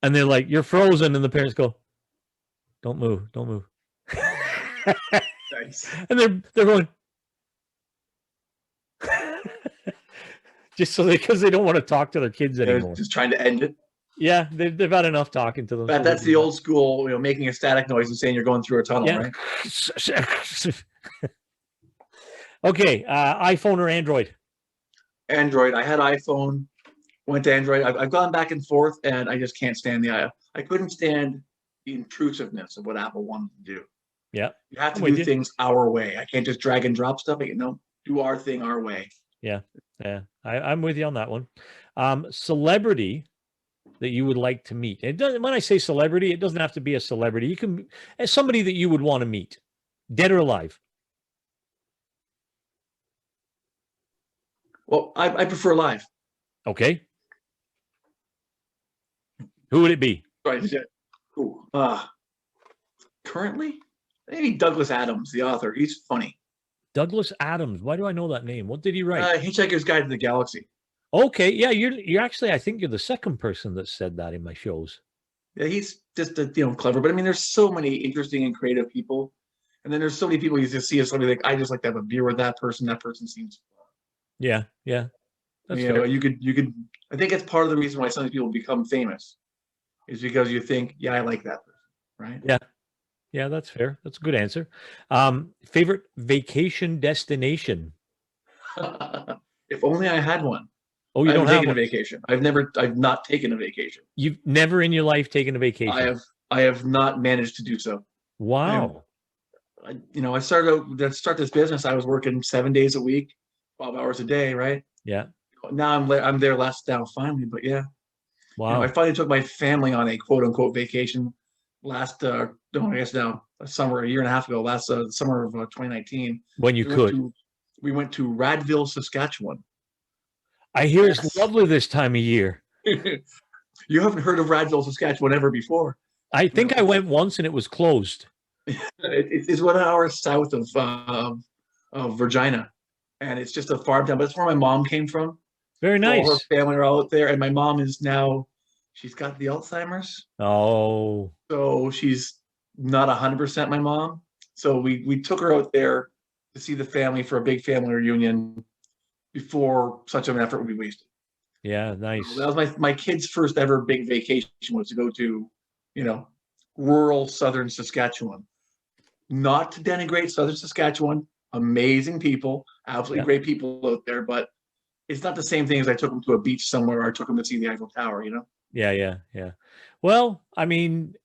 and they're like, you're frozen. And the parents go, don't move, don't move. Nice. And they're going, just so because they don't want to talk to their kids They're anymore. just trying to end it. Yeah, they've had enough talking to them. But that's the old school, making a static noise and saying you're going through a tunnel, yeah. right? Okay, iPhone or Android? Android. I had iPhone, went to Android. I've gone back and forth, and I just can't stand I couldn't stand the intrusiveness of what Apple wanted to do. Yeah. You have to do things our way. I can't just drag and drop stuff. Do our thing our way. Yeah. I'm with you on that one. Celebrity that you would like to meet. It doesn't. When I say celebrity, it doesn't have to be a celebrity. You can, as somebody that you would want to meet, dead or alive. Well, I prefer live. Okay. Who would it be? Right. Ooh, currently, maybe Douglas Adams, the author. He's funny. Douglas Adams. Why do I know that name? What did he write? Hitchhiker's Guide to the Galaxy. Okay. Yeah, you're actually, I think you're the second person that said that in my shows. Yeah, he's just clever. But I mean, there's so many interesting and creative people. And then there's so many people you just see as somebody like, I just like to have a beer with that person. That person seems fun. Yeah. That's fair. You could. I think it's part of the reason why some people become famous, is because you think, yeah, I like that person, right? Yeah, that's fair. That's a good answer. Favorite vacation destination? If only I had one. Oh, you don't have a vacation. I've not taken a vacation. You've never in your life taken a vacation? I have not managed to do so. Wow. I started to start this business. I was working 7 days a week, 12 hours a day, right? Yeah. Now I'm there less now finally, but yeah. Wow. I finally took my family on a quote unquote vacation last I guess now a year and a half ago, last summer of 2019. When you could. We went to Radville, Saskatchewan. I hear it's lovely this time of year. You haven't heard of Radville, Saskatchewan ever before? I think I went once and it was closed. It's 1 hour south of Regina, and it's just a farm town. But it's where my mom came from. Very nice. All her family are out there, and my mom is now, she's got the Alzheimer's. Oh. So she's not 100% my mom. So we took her out there to see the family for a big family reunion before such an effort would be wasted. Yeah, nice. So that was my kid's first ever big vacation, was to go to, rural southern Saskatchewan. Not to denigrate southern Saskatchewan, amazing people, absolutely great people out there, but it's not the same thing as I took them to a beach somewhere or I took them to see the Eiffel Tower, Yeah. Well, I mean,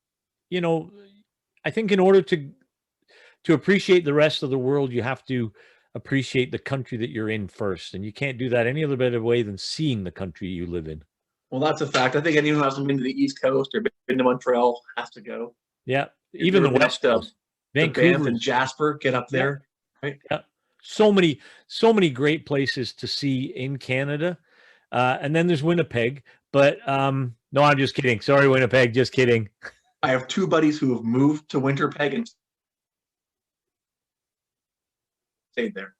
I think in order to appreciate the rest of the world, you have to appreciate the country that you're in first. And you can't do that any other better way than seeing the country you live in. Well, that's a fact. I think anyone who hasn't been to the East Coast or been to Montreal has to go. Yeah. Even the West Coast. Vancouver and Jasper, get up there. Yeah. Right. Yeah. So many great places to see in Canada. And then there's Winnipeg. But no, I'm just kidding. Sorry, Winnipeg. Just kidding. I have two buddies who have moved to Winnipeg and stayed there.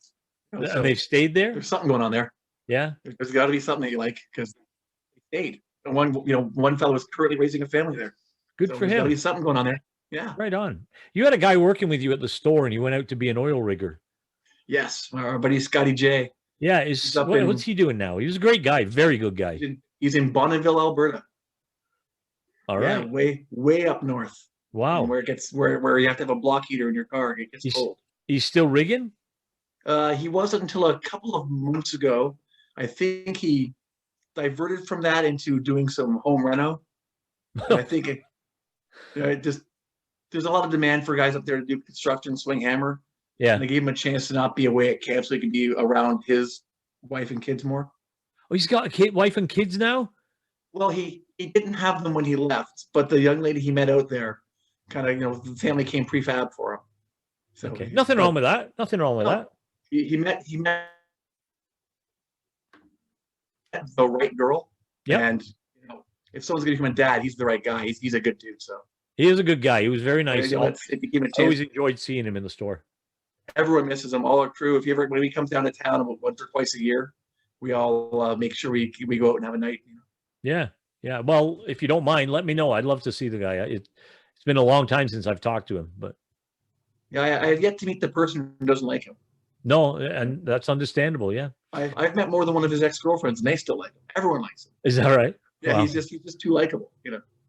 So they've stayed there? There's something going on there. Yeah. There's got to be something that you like, because they stayed. And one fellow is currently raising a family there. Good for him. There's got to be something going on there. Yeah. Right on. You had a guy working with you at the store and he went out to be an oil rigger. Yes. Our buddy Scotty J. Yeah. What's he doing now? He was a great guy. Very good guy. He's in Bonneville, Alberta. All right. Way up north. Wow. Where you have to have a block heater in your car. It gets cold. He's still rigging? He wasn't until a couple of months ago. I think he diverted from that into doing some home reno. And I think it just there's a lot of demand for guys up there to do construction, swing hammer. Yeah. And they gave him a chance to not be away at camp so he can be around his wife and kids more. Oh, he's got a kid, wife and kids now? Well, he didn't have them when he left, but the young lady he met out there kind of, the family came prefab for him. So Okay. Nothing wrong with that. Nothing wrong with that. He met the right girl. Yeah. And if someone's gonna become a dad, he's the right guy. He's a good dude. So he is a good guy. He was very nice. It became a chance. I always enjoyed seeing him in the store. Everyone misses him. All our crew. When he comes down to town about once or twice a year, we all make sure we go out and have a night. Yeah. Yeah. Well, if you don't mind, let me know. I'd love to see the guy. It's been a long time since I've talked to him, but yeah, I have yet to meet the person who doesn't like him. No, and that's understandable. Yeah. I've met more than one of his ex-girlfriends, and they still like him. Everyone likes him. Is that right? Yeah, Wow. he's just too likable.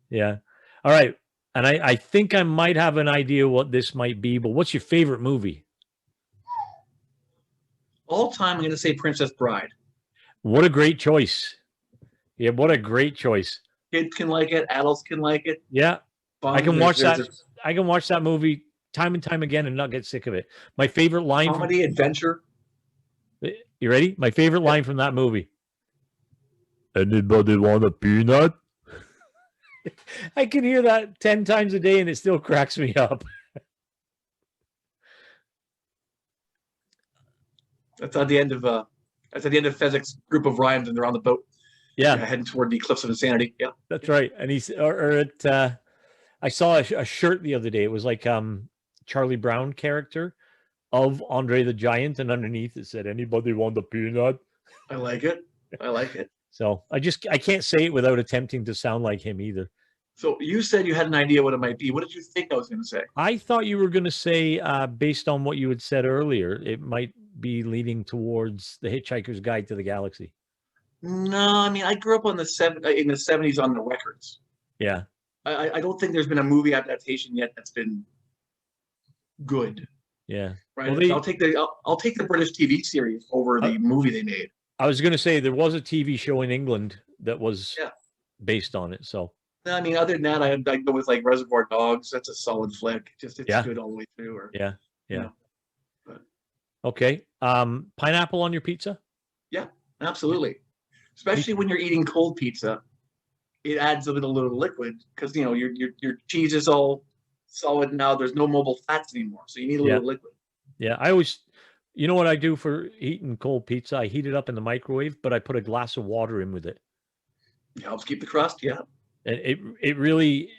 Yeah. All right. And I think I might have an idea what this might be, but what's your favorite movie? All time, I'm going to say Princess Bride. What a great choice. Yeah, what a great choice. Kids can like it. Adults can like it. Yeah. I can watch that. I can watch that movie time and time again and not get sick of it. My favorite line. Comedy, adventure. You ready? My favorite line from that movie. Anybody want a peanut? I can hear that 10 times a day and it still cracks me up. That's at the end of Fezzik's group of rhymes, and they're on the boat. Yeah, heading toward the cliffs of insanity. Yeah, that's right. And he's I saw a shirt the other day. It was like Charlie Brown character of Andre the Giant, and underneath it said, "Anybody want a peanut?" I like it. I like it. So I can't say it without attempting to sound like him either. So you said you had an idea what it might be. What did you think I was going to say? I thought you were going to say, based on what you had said earlier, it might be leading towards The Hitchhiker's Guide to the Galaxy. No, I mean, I grew up in the 70s on the records. Yeah. I don't think there's been a movie adaptation yet that's been good. Yeah. Right. Well, I'll take the British TV series over the movie they made. I was going to say there was a TV show in England that was based on it. So. I mean, other than that, I go with like Reservoir Dogs. That's a solid flick. It's good all the way through. Yeah. Okay. Pineapple on your pizza? Yeah, absolutely. Especially when you're eating cold pizza, it adds a little liquid because your cheese is all solid now. There's no mobile fats anymore, so you need a little liquid. Yeah, I always, you know what I do for eating cold pizza? I heat it up in the microwave, but I put a glass of water in with it. It helps keep the crust. Yeah. And it really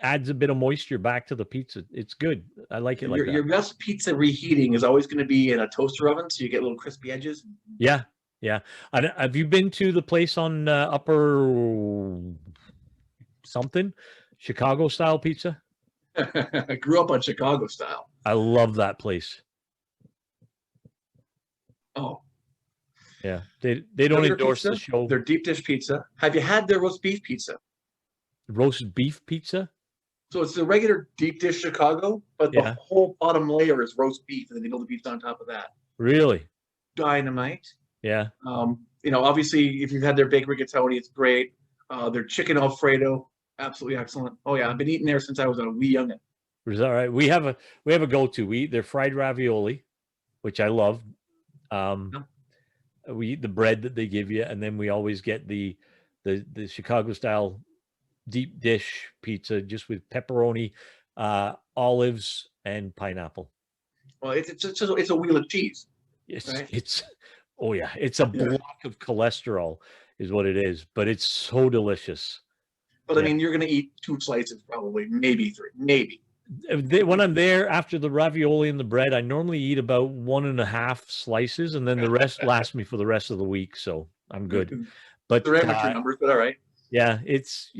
adds a bit of moisture back to the pizza. It's good. I like it like that. Your best pizza reheating is always going to be in a toaster oven, so you get little crispy edges. Yeah. Have you been to the place on Upper something, Chicago style pizza? I grew up on Chicago style. I love that place. Oh. Yeah. They don't endorse the show. Their deep dish pizza. Have you had their roast beef pizza? Roast beef pizza? So it's the regular deep dish Chicago, but the whole bottom layer is roast beef, and then they build the pizza on top of that. Really? Dynamite. Yeah. Obviously, if you've had their bakery rigatoni, it's great. Their chicken Alfredo, absolutely excellent. Oh yeah, I've been eating there since I was a wee youngin. Is that right? We have a go-to. We eat their fried ravioli, which I love. We eat the bread that they give you, and then we always get the Chicago style deep dish pizza just with pepperoni, olives, and pineapple. Well, it's a wheel of cheese. It's a block of cholesterol is what it is, but it's so delicious. But I mean, you're going to eat 2 slices, probably, maybe 3, maybe. When I'm there after the ravioli and the bread, I normally eat about 1.5 slices, and then the rest lasts me for the rest of the week. So I'm good. But they're amateur numbers, but all right. Yeah, it's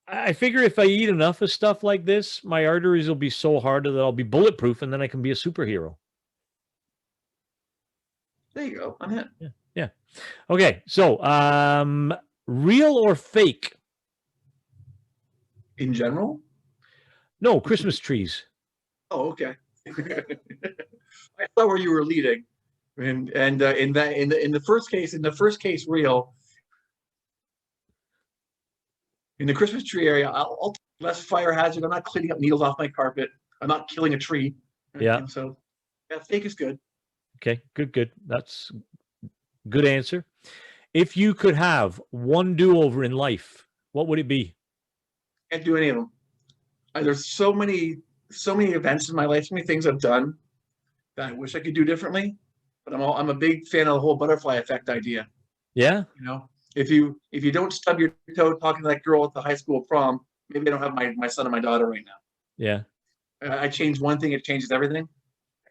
I figure if I eat enough of stuff like this, my arteries will be so hard that I'll be bulletproof, and then I can be a superhero. There you go. I'm in. Yeah. Okay. So, real or fake? In general? No, Christmas trees. Oh, okay. I saw where you were leading, and in the first case reel, in the Christmas tree area, I'll less fire hazard. I'm not cleaning up needles off my carpet. I'm not killing a tree. Yeah. And so, yeah, fake is good. Okay, good. That's good answer. If you could have one do-over in life, what would it be? Can't do any of them. There's so many events in my life, so many things I've done that I wish I could do differently. But I'm a big fan of the whole butterfly effect idea. Yeah. You know, if you don't stub your toe talking to that girl at the high school prom, maybe I don't have my son and my daughter right now. Yeah. I change one thing, it changes everything,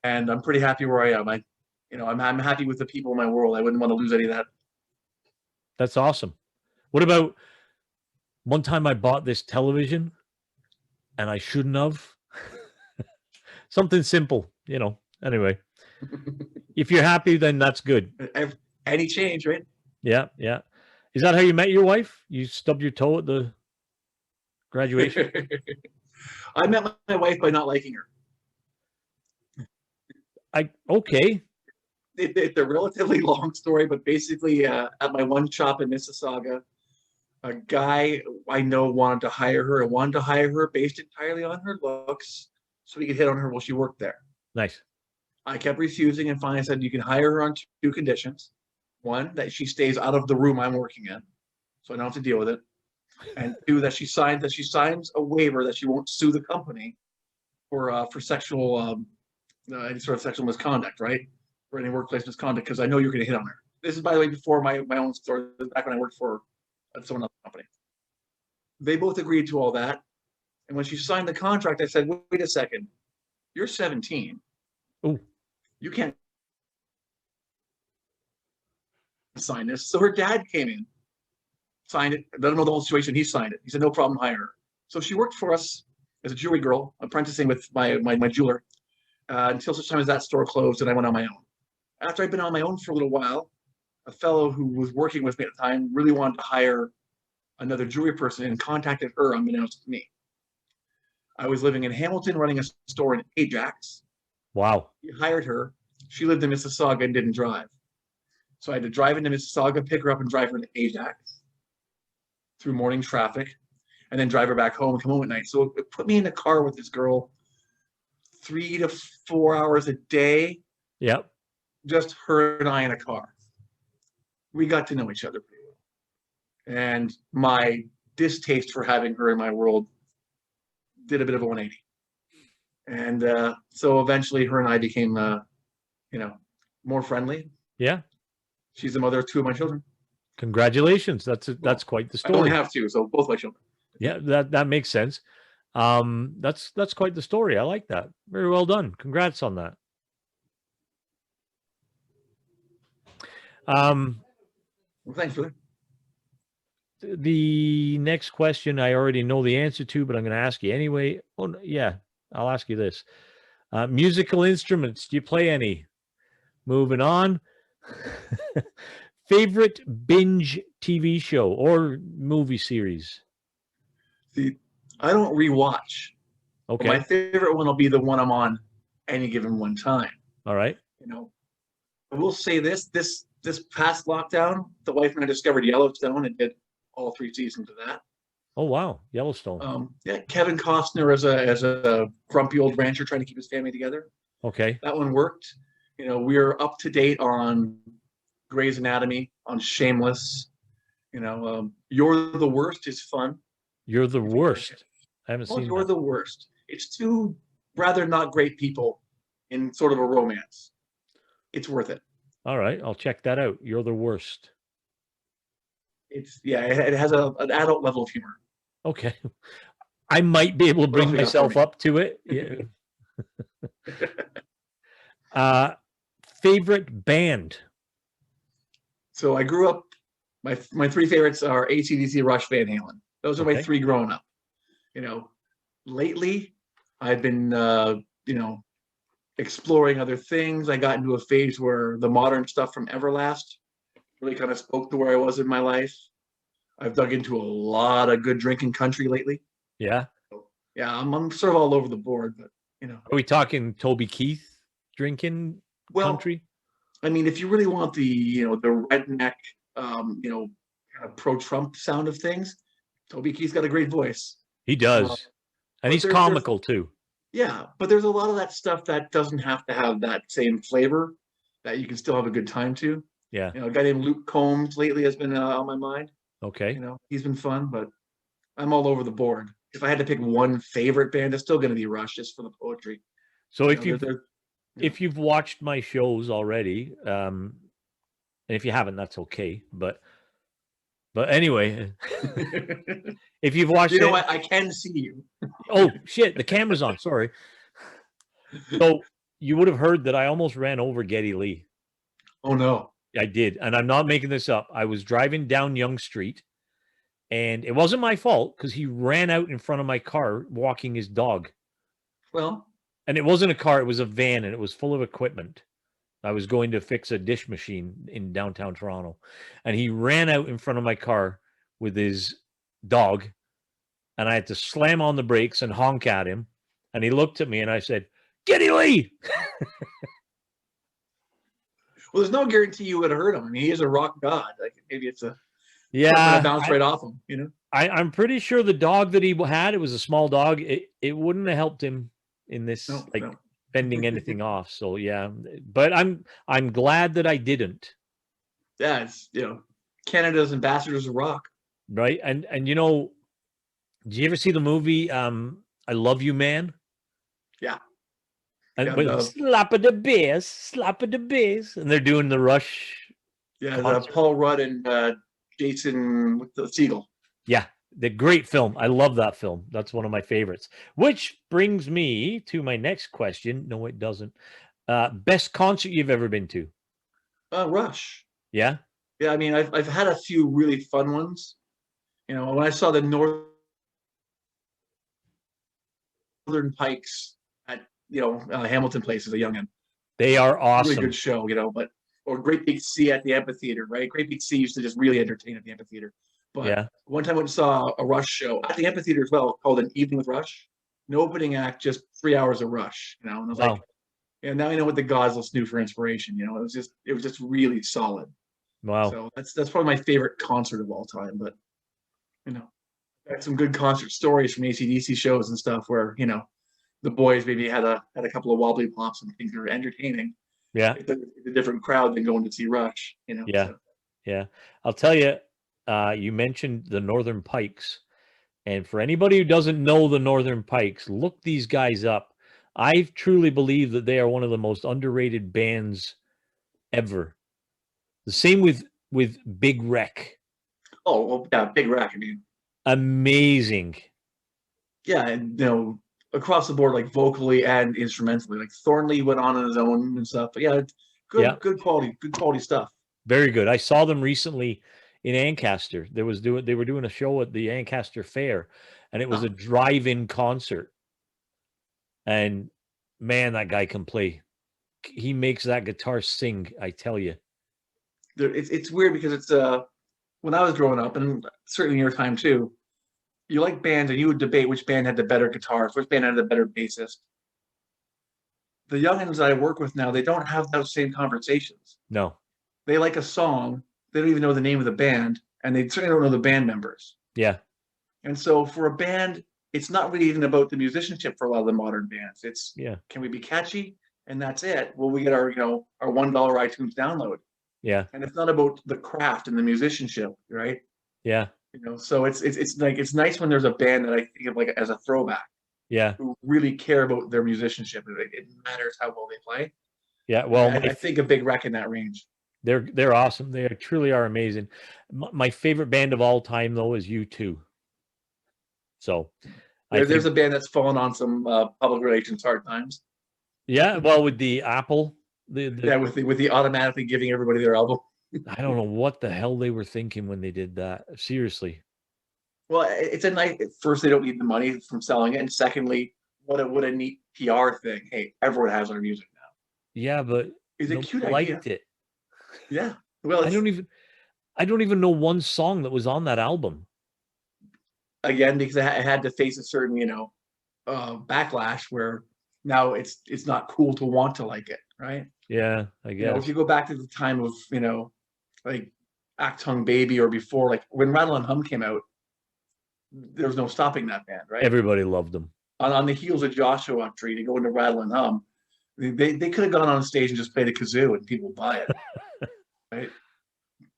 and I'm pretty happy where I am. I'm happy with the people in my world. I wouldn't want to lose any of that. That's awesome. What about one time I bought this television and I shouldn't have? Something simple, Anyway, if you're happy, then that's good. Any change, right? Yeah. Is that how you met your wife? You stubbed your toe at the graduation? I met my wife by not liking her. Okay. It's a relatively long story, but basically, at my one shop in Mississauga, a guy I know wanted to hire her based entirely on her looks, so he could hit on her while she worked there. Nice. I kept refusing, and finally I said, you can hire her on two conditions. One, that she stays out of the room I'm working in, so I don't have to deal with it. And two, that she signs a waiver that she won't sue the company for sexual any sort of sexual misconduct, right? For any workplace misconduct, because I know you're going to hit on her. This is, by the way, before my own store, back when I worked for someone else's company. They both agreed to all that. And when she signed the contract, I said, wait a second, you're 17. Oh, you can't sign this. So her dad came in, signed it. I don't know the whole situation. He signed it. He said, no problem, hire her. So she worked for us as a jewelry girl, apprenticing with my jeweler, until such time as that store closed and I went on my own. After I'd been on my own for a little while, a fellow who was working with me at the time really wanted to hire another jewelry person and contacted her unbeknownst to me. I was living in Hamilton, running a store in Ajax. wow. He hired her. She lived in Mississauga and didn't drive. So I had to drive into Mississauga, pick her up and drive her to Ajax through morning traffic, and then drive her back home and come home at night. So it put me in a car with this girl 3 to 4 hours a day. Yep. Just her and I in a car. We got to know each other pretty well. And my distaste for having her in my world did a bit of a 180. And so eventually her and I became, more friendly. Yeah. She's the mother of two of my children. Congratulations. That's quite the story. I only have two, so both my children. Yeah, that makes sense. That's quite the story. I like that. Very well done. Congrats on that. Well, thanks for that. The next question I already know the answer to, but I'm going to ask you anyway. Oh, yeah, I'll ask you this. Musical instruments, do you play any? Moving on. Favorite binge TV show or movie series? See, I don't rewatch. Okay. My favorite one will be the one I'm on any given one time. All right. I will say this past lockdown, the wife and I discovered Yellowstone and did all 3 seasons of that. Oh, wow. Yellowstone. Yeah, Kevin Costner as a grumpy old rancher trying to keep his family together. Okay. That one worked. We're up to date on Grey's Anatomy, on Shameless. You're the Worst is fun. You're the Worst. I haven't seen You're the Worst. It's two rather not great people in sort of a romance. It's worth it. All right. I'll check that out. You're the Worst. It has an adult level of humor. Okay. I might be able to bring myself up to it. Yeah. Favorite band? So I grew up, my 3 favorites are AC/DC, Rush, Van Halen. Those are my 3 growing up. Lately I've been, exploring other things. I got into a phase where the modern stuff from Everlast really kind of spoke to where I was in my life. I've dug into a lot of good drinking country lately. Yeah. Yeah, I'm sort of all over the board, but you know. Are we talking Toby Keith drinking Well, country? I mean, if you really want the, the redneck, kind of pro-Trump sound of things, Toby Keith's got a great voice. He does. And But he's there's comical too. yeah, but there's a lot of that stuff that doesn't have to have that same flavor that you can still have a good time to. Yeah. A guy named Luke Combs lately has been on my mind. Okay. He's been fun, but I'm all over the board. If I had to pick one favorite band, it's still going to be Rush, just for the poetry. So They're if you've watched my shows already, and if you haven't, that's okay. But anyway, if you've watched it, what? I can see you. oh shit, the camera's on. Sorry. So you would have heard that I almost ran over Geddy Lee. Oh no. I did, and I'm not making this up. I was driving down Yonge Street, and it wasn't my fault because he ran out in front of my car walking his dog. Well, and it wasn't a car; it was a van, and it was full of equipment. I was going to fix a dish machine in downtown Toronto, and he ran out in front of my car with his dog, and I had to slam on the brakes and honk at him. And he looked at me, and I said, "Geddy Lee." well, there's no guarantee you would have heard him. I mean, he is a rock god. Like maybe it's a bounce right off him. I'm pretty sure the dog that he had, it was a small dog. It wouldn't have helped him in this bending anything off. So yeah, but I'm glad that I didn't. Yeah, it's Canada's ambassadors of rock. Right. And did you ever see the movie I Love You Man? Yeah. And slap of the bass, and they're doing the Rush. Yeah, Paul Rudd and Jason with the Segel. Yeah, the great film. I love that film. That's one of my favorites. Which brings me to my next question. No, it doesn't. Best concert you've ever been to? Rush. Yeah. Yeah, I mean, I've had a few really fun ones. When I saw the Northern Pikes at Hamilton Place as a youngin. They are awesome. Really good show, or Great Big Sea at the amphitheater, right? Great Big Sea used to just really entertain at the amphitheater. But one time I went and saw a Rush show at the amphitheater as well, called An Evening with Rush. No opening act, just 3 hours of Rush. And I was like, now I know what the gods will do for inspiration. It was just really solid. Wow. So that's probably my favorite concert of all time. But I had some good concert stories from AC/DC shows and stuff where the boys maybe had a couple of wobbly pops and things that were entertaining. Yeah, it's a different crowd than going to see Rush. Yeah, so. Yeah. I'll tell you. You mentioned the Northern Pikes, and for anybody who doesn't know the Northern Pikes, look these guys up. I truly believe that they are one of the most underrated bands ever. The same with Big Wreck. Oh well, yeah, Big Wreck. I mean, amazing. Yeah, and across the board, like vocally and instrumentally. Like Thornley went on his own and stuff. But yeah, good quality stuff. Very good. I saw them recently in Ancaster. They were doing a show at the Ancaster Fair, and it was a drive-in concert. And man, that guy can play. He makes that guitar sing, I tell you. It's weird because it's when I was growing up, and certainly in your time too, you like bands and you would debate which band had the better guitarist, which band had the better bassist. The youngins I work with now, they don't have those same conversations. No. They like a song, they don't even know the name of the band, and they certainly don't know the band members. Yeah. And so for a band, it's not really even about the musicianship for a lot of the modern bands. It's can we be catchy? And that's it. Will we get our our $1 iTunes download? Yeah. And it's not about the craft and the musicianship, right? Yeah. So it's nice when there's a band that I think of like as a throwback. Yeah. Who really care about their musicianship. It matters how well they play. Yeah. Well, I think a Big Wreck in that range. They're awesome. They truly are amazing. My favorite band of all time though is U2. So there's a band that's fallen on some public relations hard times. Yeah, well, with the Apple, with the automatically giving everybody their album. I don't know what the hell they were thinking when they did that. Seriously. Well, it's a nice. First, they don't need the money from selling it, and secondly, what a neat PR thing. Hey, everyone has our music now. Yeah, but it's a cute liked idea. It. Yeah. Well, I don't even know one song that was on that album. Again, because I had to face a certain backlash where now it's not cool to want to like it, right? Yeah, I You know, if guess. you go back to the time of, like Achtung Baby or before, like when Rattle and Hum came out, there was no stopping that band, right? Everybody loved them. On the heels of Joshua Tree to go into Rattle and Hum, they could have gone on stage and just played a kazoo and people would buy it, right?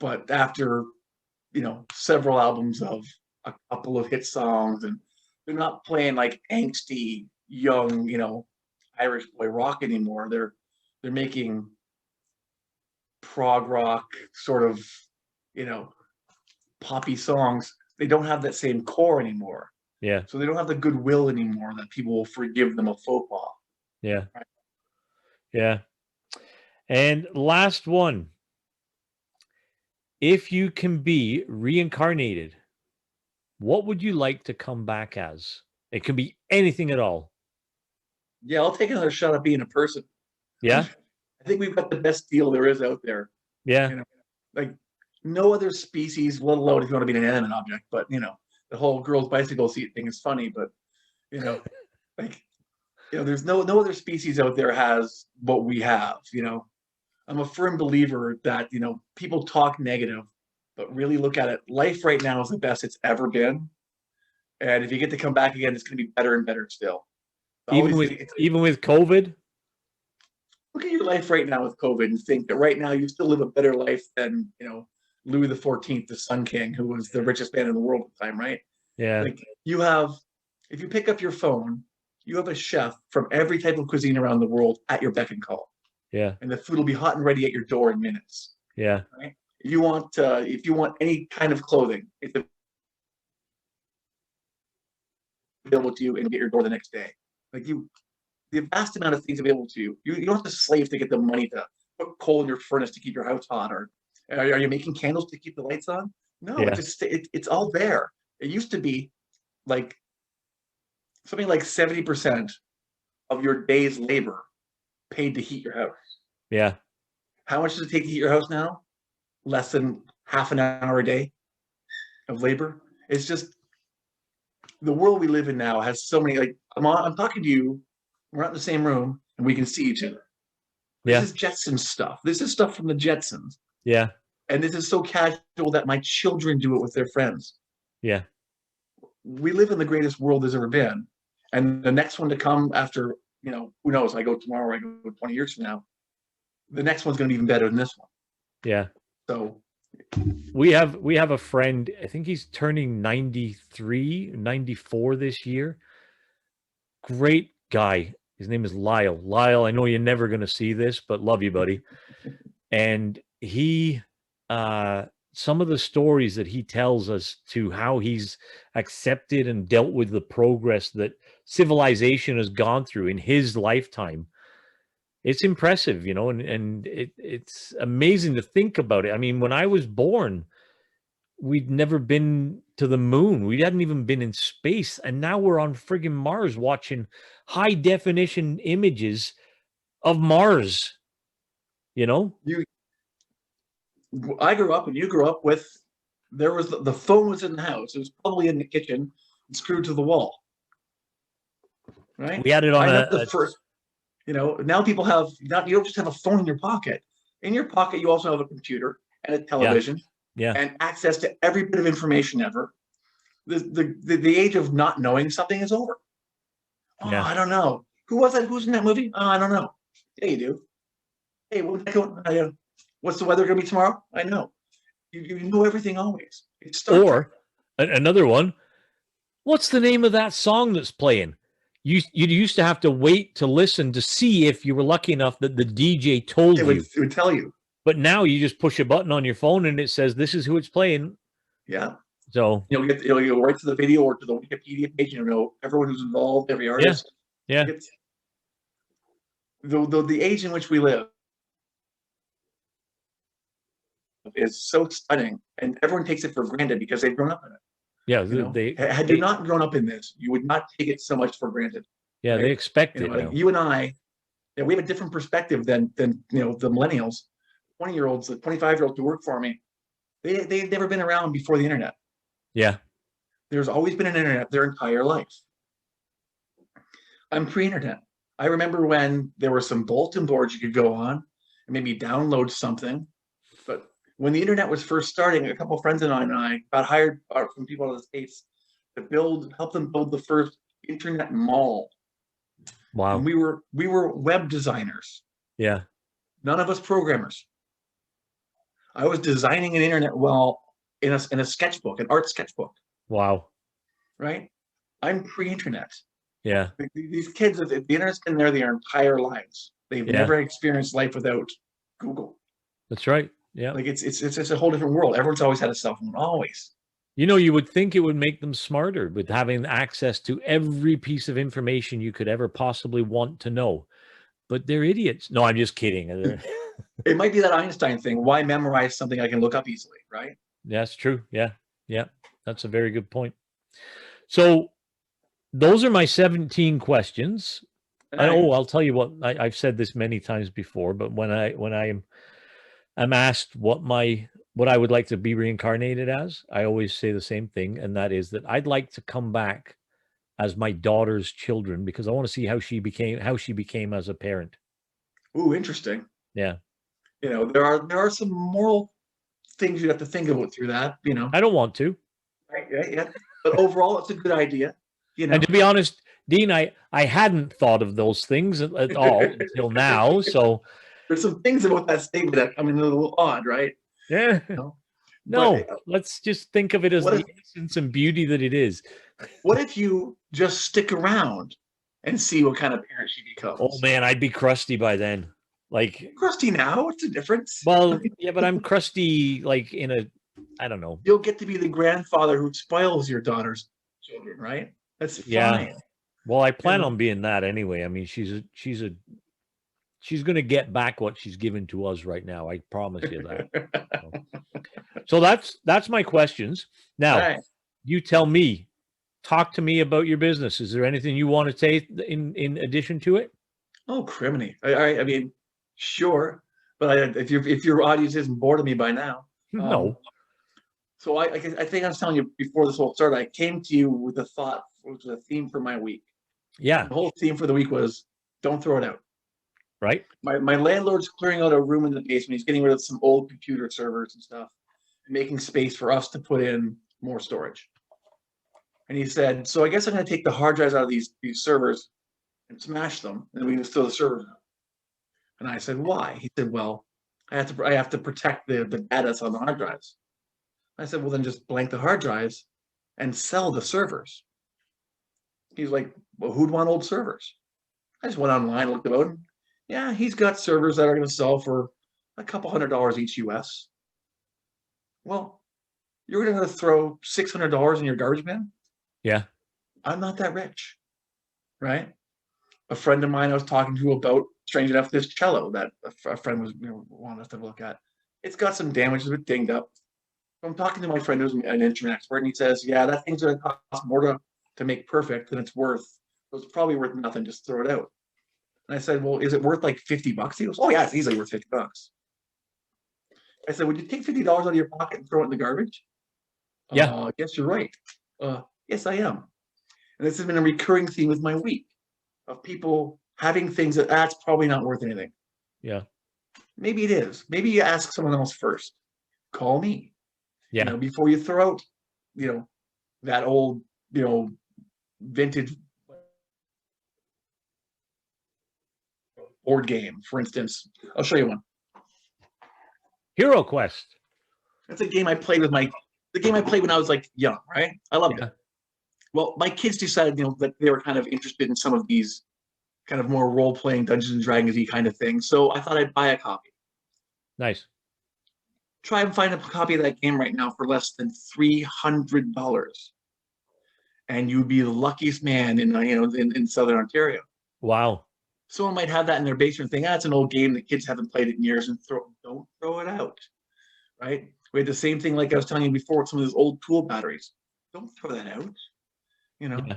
But after, several albums of a couple of hit songs, and they're not playing like angsty young, Irish boy rock anymore. They're making prog rock sort of, you know, poppy songs. They don't have that same core anymore. Yeah, So they don't have the goodwill anymore that people will forgive them a faux pas. yeah, Right. yeah. And last one. If you can be reincarnated, what would you like to come back as? It can be anything at all. Yeah, I'll take another shot at being a person. Yeah, I think we've got the best deal there is out there. yeah, You know, like no other species, let alone if you want to be an inanimate object. But the whole girls' bicycle seat thing is funny. But like there's no other species out there has what we have. I'm a firm believer that people talk negative, but really look at it. Life right now is the best it's ever been, and if you get to come back again, it's going to be better and better still. even with COVID. Look at your life right now with COVID and think that right now you still live a better life than Louis XIV, the Sun King, who was the richest man in the world at the time, right? Yeah, Like if you pick up your phone, you have a chef from every type of cuisine around the world at your beck and call, yeah, and the food will be hot and ready at your door in minutes. yeah, Right? If you want any kind of clothing, it's available to you and get your door the next day. Like the vast amount of things available to you. You don't have to slave to get the money to put coal in your furnace to keep your house hot, or are you making candles to keep the lights on? No, yeah, it's all there. It used to be like something like 70% of your day's labor paid to heat your house. yeah, How much does it take to heat your house now? Less than half an hour a day of labor. It's just the world we live in now has so many. Like I'm talking to you, we're not in the same room, and we can see each other. This yeah, is Jetsons stuff. This is stuff from the Jetsons, yeah, and this is so casual that my children do it with their friends. yeah, We live in the greatest world there's ever been, and the next one to come after, who knows? I go tomorrow. I go 20 years from now. The next one's going to be even better than this one. yeah. So We have a friend, I think he's turning 93, 94 this year. Great guy. His name is Lyle. Lyle, I know you're never going to see this, but love you, buddy. And he some of the stories that he tells us to how he's accepted and dealt with the progress that civilization has gone through in his lifetime. It's impressive, and it's amazing to think about it. I mean, when I was born, we'd never been to the moon. We hadn't even been in space. And now we're on friggin' Mars watching high definition images of Mars, I grew up and you grew up with, there was the phone was in the house. It was probably in the kitchen and screwed to the wall. Right? We had it on I have the first, now people have, not, you don't just have a phone in your pocket. In your pocket, you also have a computer and a television yeah, and access to every bit of information ever. The age of not knowing something is over. Oh, yeah, I don't know. Who was that? Who's in that movie? Oh, I don't know. Yeah, you do. Hey, what's the weather going to be tomorrow? I know. You know everything always. It's Star Trek. Or another one. What's the name of that song that's playing? You used to have to wait to listen to see if you were lucky enough that the DJ told you. It would tell you. But now you just push a button on your phone and it says this is who it's playing. Yeah. So you'll go right to the video or to the Wikipedia page, and know everyone who's involved, every artist. Yeah. The age in which we live is so stunning, and everyone takes it for granted because they've grown up in it. Yeah, had you not grown up in this, you would not take it so much for granted. Yeah, right? They expect it. Like you and I, we have a different perspective than the millennials, 20-year-olds, the 25-year-olds who work for me. They've never been around before the internet. Yeah, there's always been an internet their entire life. I'm pre-internet. I remember when there were some bulletin boards you could go on and maybe download something. But when the internet was first starting, a couple of friends and I got hired from people out of the States to help them build the first internet mall. And Wow. we were web designers. Yeah. None of us programmers. I was designing an internet wall in a sketchbook, an art sketchbook, Wow. right? I'm pre-internet. Yeah. These kids, the internet's been there their entire lives. They've Yeah. never experienced life without Google. That's right. Yeah. Like it's a whole different world. Everyone's always had a cell phone, always. You know, you would think it would make them smarter with having access to every piece of information you could ever possibly want to know, but they're idiots. No, I'm just kidding. It might be that Einstein thing. Why memorize something I can look up easily, right? That's true. Yeah. Yeah. That's a very good point. So those are my 17 questions. And I'll tell you what, I've said this many times before, but when I'm asked what I would like to be reincarnated as, I always say the same thing, and that is that I'd like to come back as my daughter's children because I want to see how she became as a parent. Ooh, interesting. Yeah. You know, there are some moral things you have to think about through that, you know. I don't want to. Right, yeah. But overall, it's a good idea, you know. And to be honest, Dean, I hadn't thought of those things at all until now. So There's some things about that statement that come in a little odd, right? yeah. You know? No, But let's just think of it as the innocence and beauty that it is. what if you just stick around and see what kind of parent she becomes? Oh man, I'd be crusty by then. Like Crusty now, what's the difference? well, yeah, but I'm crusty like in a I don't know. You'll get to be the grandfather who spoils your daughter's children, right? That's fine. Yeah. Well, I plan Yeah. on being that anyway. I mean, she's going to get back what she's given to us right now. I promise you that. So that's my questions. Now, All right. you tell me, talk to me about your business. Is there anything you want to say in addition to it? Oh, criminy. I mean, sure, but if your audience isn't bored of me by now, No. So I think I was telling you before this whole started. I came to you with a thought, which was a theme for my week. Yeah. The whole theme for the week was don't throw it out. Right. My landlord's clearing out a room in the basement. He's getting rid of some old computer servers and stuff, and making space for us to put in more storage. And he said, so I guess I'm going to take the hard drives out of these servers and smash them, and we can throw the servers out. And I said, why? He said, well, I have to protect the data that's on the hard drives. I said, well, then just blank the hard drives and sell the servers. He's like, well, who'd want old servers? I just went online, looked about him. Yeah, he's got servers that are going to sell for a couple $100 each US. Well, you're going to throw $600 in your garbage bin? Yeah. I'm not that rich, right? A friend of mine I was talking to about, strange enough, this cello that a friend was wanting us to look at. It's got some damage, it's a bit dinged up. I'm talking to my friend who's an instrument expert, and he says, yeah, that thing's going to cost more to make perfect than it's worth. So it's probably worth nothing, just throw it out. And I said, well, is it worth like $50? He goes, oh yeah, it's easily worth $50. I said, would you take $50 out of your pocket and throw it in the garbage? Yeah. Yes, you're right. Yes, I am. And this has been a recurring theme with my week of people having things that's probably not worth anything. Yeah. Maybe it is. Maybe you ask someone else first. Call me. Yeah. You know, before you throw out, that old, vintage board game, for instance. I'll show you one. Hero Quest. That's a game I played when I was like young, right? I loved it. Well, my kids decided, that they were kind of interested in some of these kind of more role-playing Dungeons and Dragons-y kind of things. So I thought I'd buy a copy. Nice. Try and find a copy of that game right now for less than $300, and you'd be the luckiest man in Southern Ontario. Wow. Someone might have that in their basement, think, it's an old game. The kids haven't played it in years, and don't throw it out, right? We had the same thing, like I was telling you before, with some of those old tool batteries. Don't throw that out. Yeah.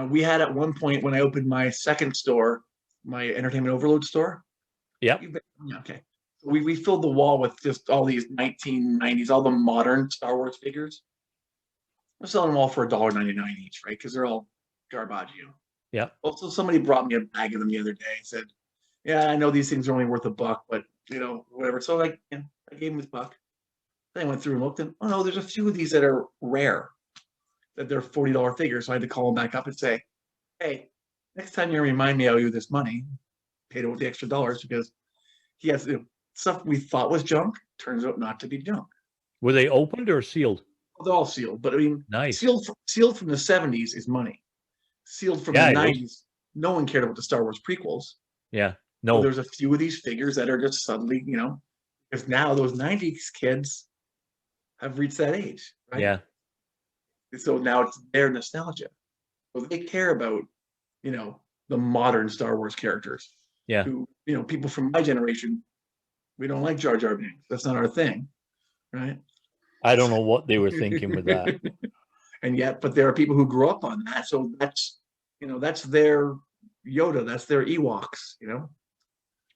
We had at one point when I opened my second store, my Entertainment Overload store. Yep. Okay. We filled the wall with just all these 1990s, all the modern Star Wars figures. We're selling them all for $1.99 each, right? Because they're all garbage, Yeah. Also, somebody brought me a bag of them the other day and said, "Yeah, I know these things are only worth $1, but whatever." So like, I gave him his buck. Then I went through and looked, and oh no, there's a few of these that are rare, that they're $40 figures. So I had to call him back up and say, "Hey, next time you remind me, I owe you this money." Paid over the extra dollars because he has stuff we thought was junk turns out not to be junk. Were they opened or sealed? Well, they're all sealed, but I mean, Nice. sealed from the '70s is money. Sealed from Yeah, the it is. '90s, no one cared about the Star Wars prequels. Yeah. So No. there's a few of these figures that are just suddenly, because now those '90s kids have reached that age, right? Yeah. So now it's their nostalgia. So they care about, the modern Star Wars characters. Yeah. Who, people from my generation, we don't like Jar Jar Binks. That's not our thing, right? I don't know what they were thinking with that. And yet, but there are people who grew up on that. So that's, that's their Yoda. That's their Ewoks,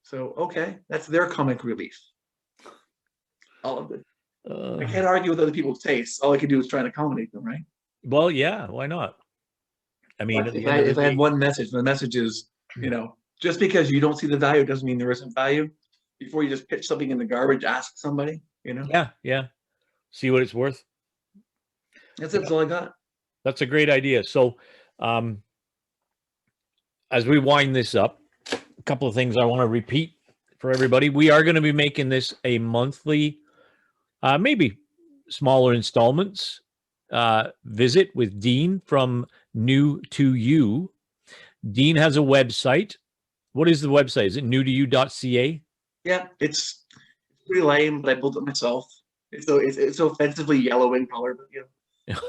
So, okay, that's their comic relief. All of it. I can't argue with other people's tastes. All I can do is try to accommodate them, right? Well, yeah, why not? I mean, If I had one message, the message is, just because you don't see the value doesn't mean there isn't value. Before you just pitch something in the garbage, ask somebody, Yeah. See what it's worth. That's it. That's all I got. That's a great idea. So, as we wind this up, a couple of things I want to repeat for everybody. We are going to be making this a monthly, maybe smaller installments visit with Dean from New to You. Dean has a website. What is the website? Is it newtoyou.ca? Yeah, it's pretty lame, but I built it myself. It's so offensively yellow in color, but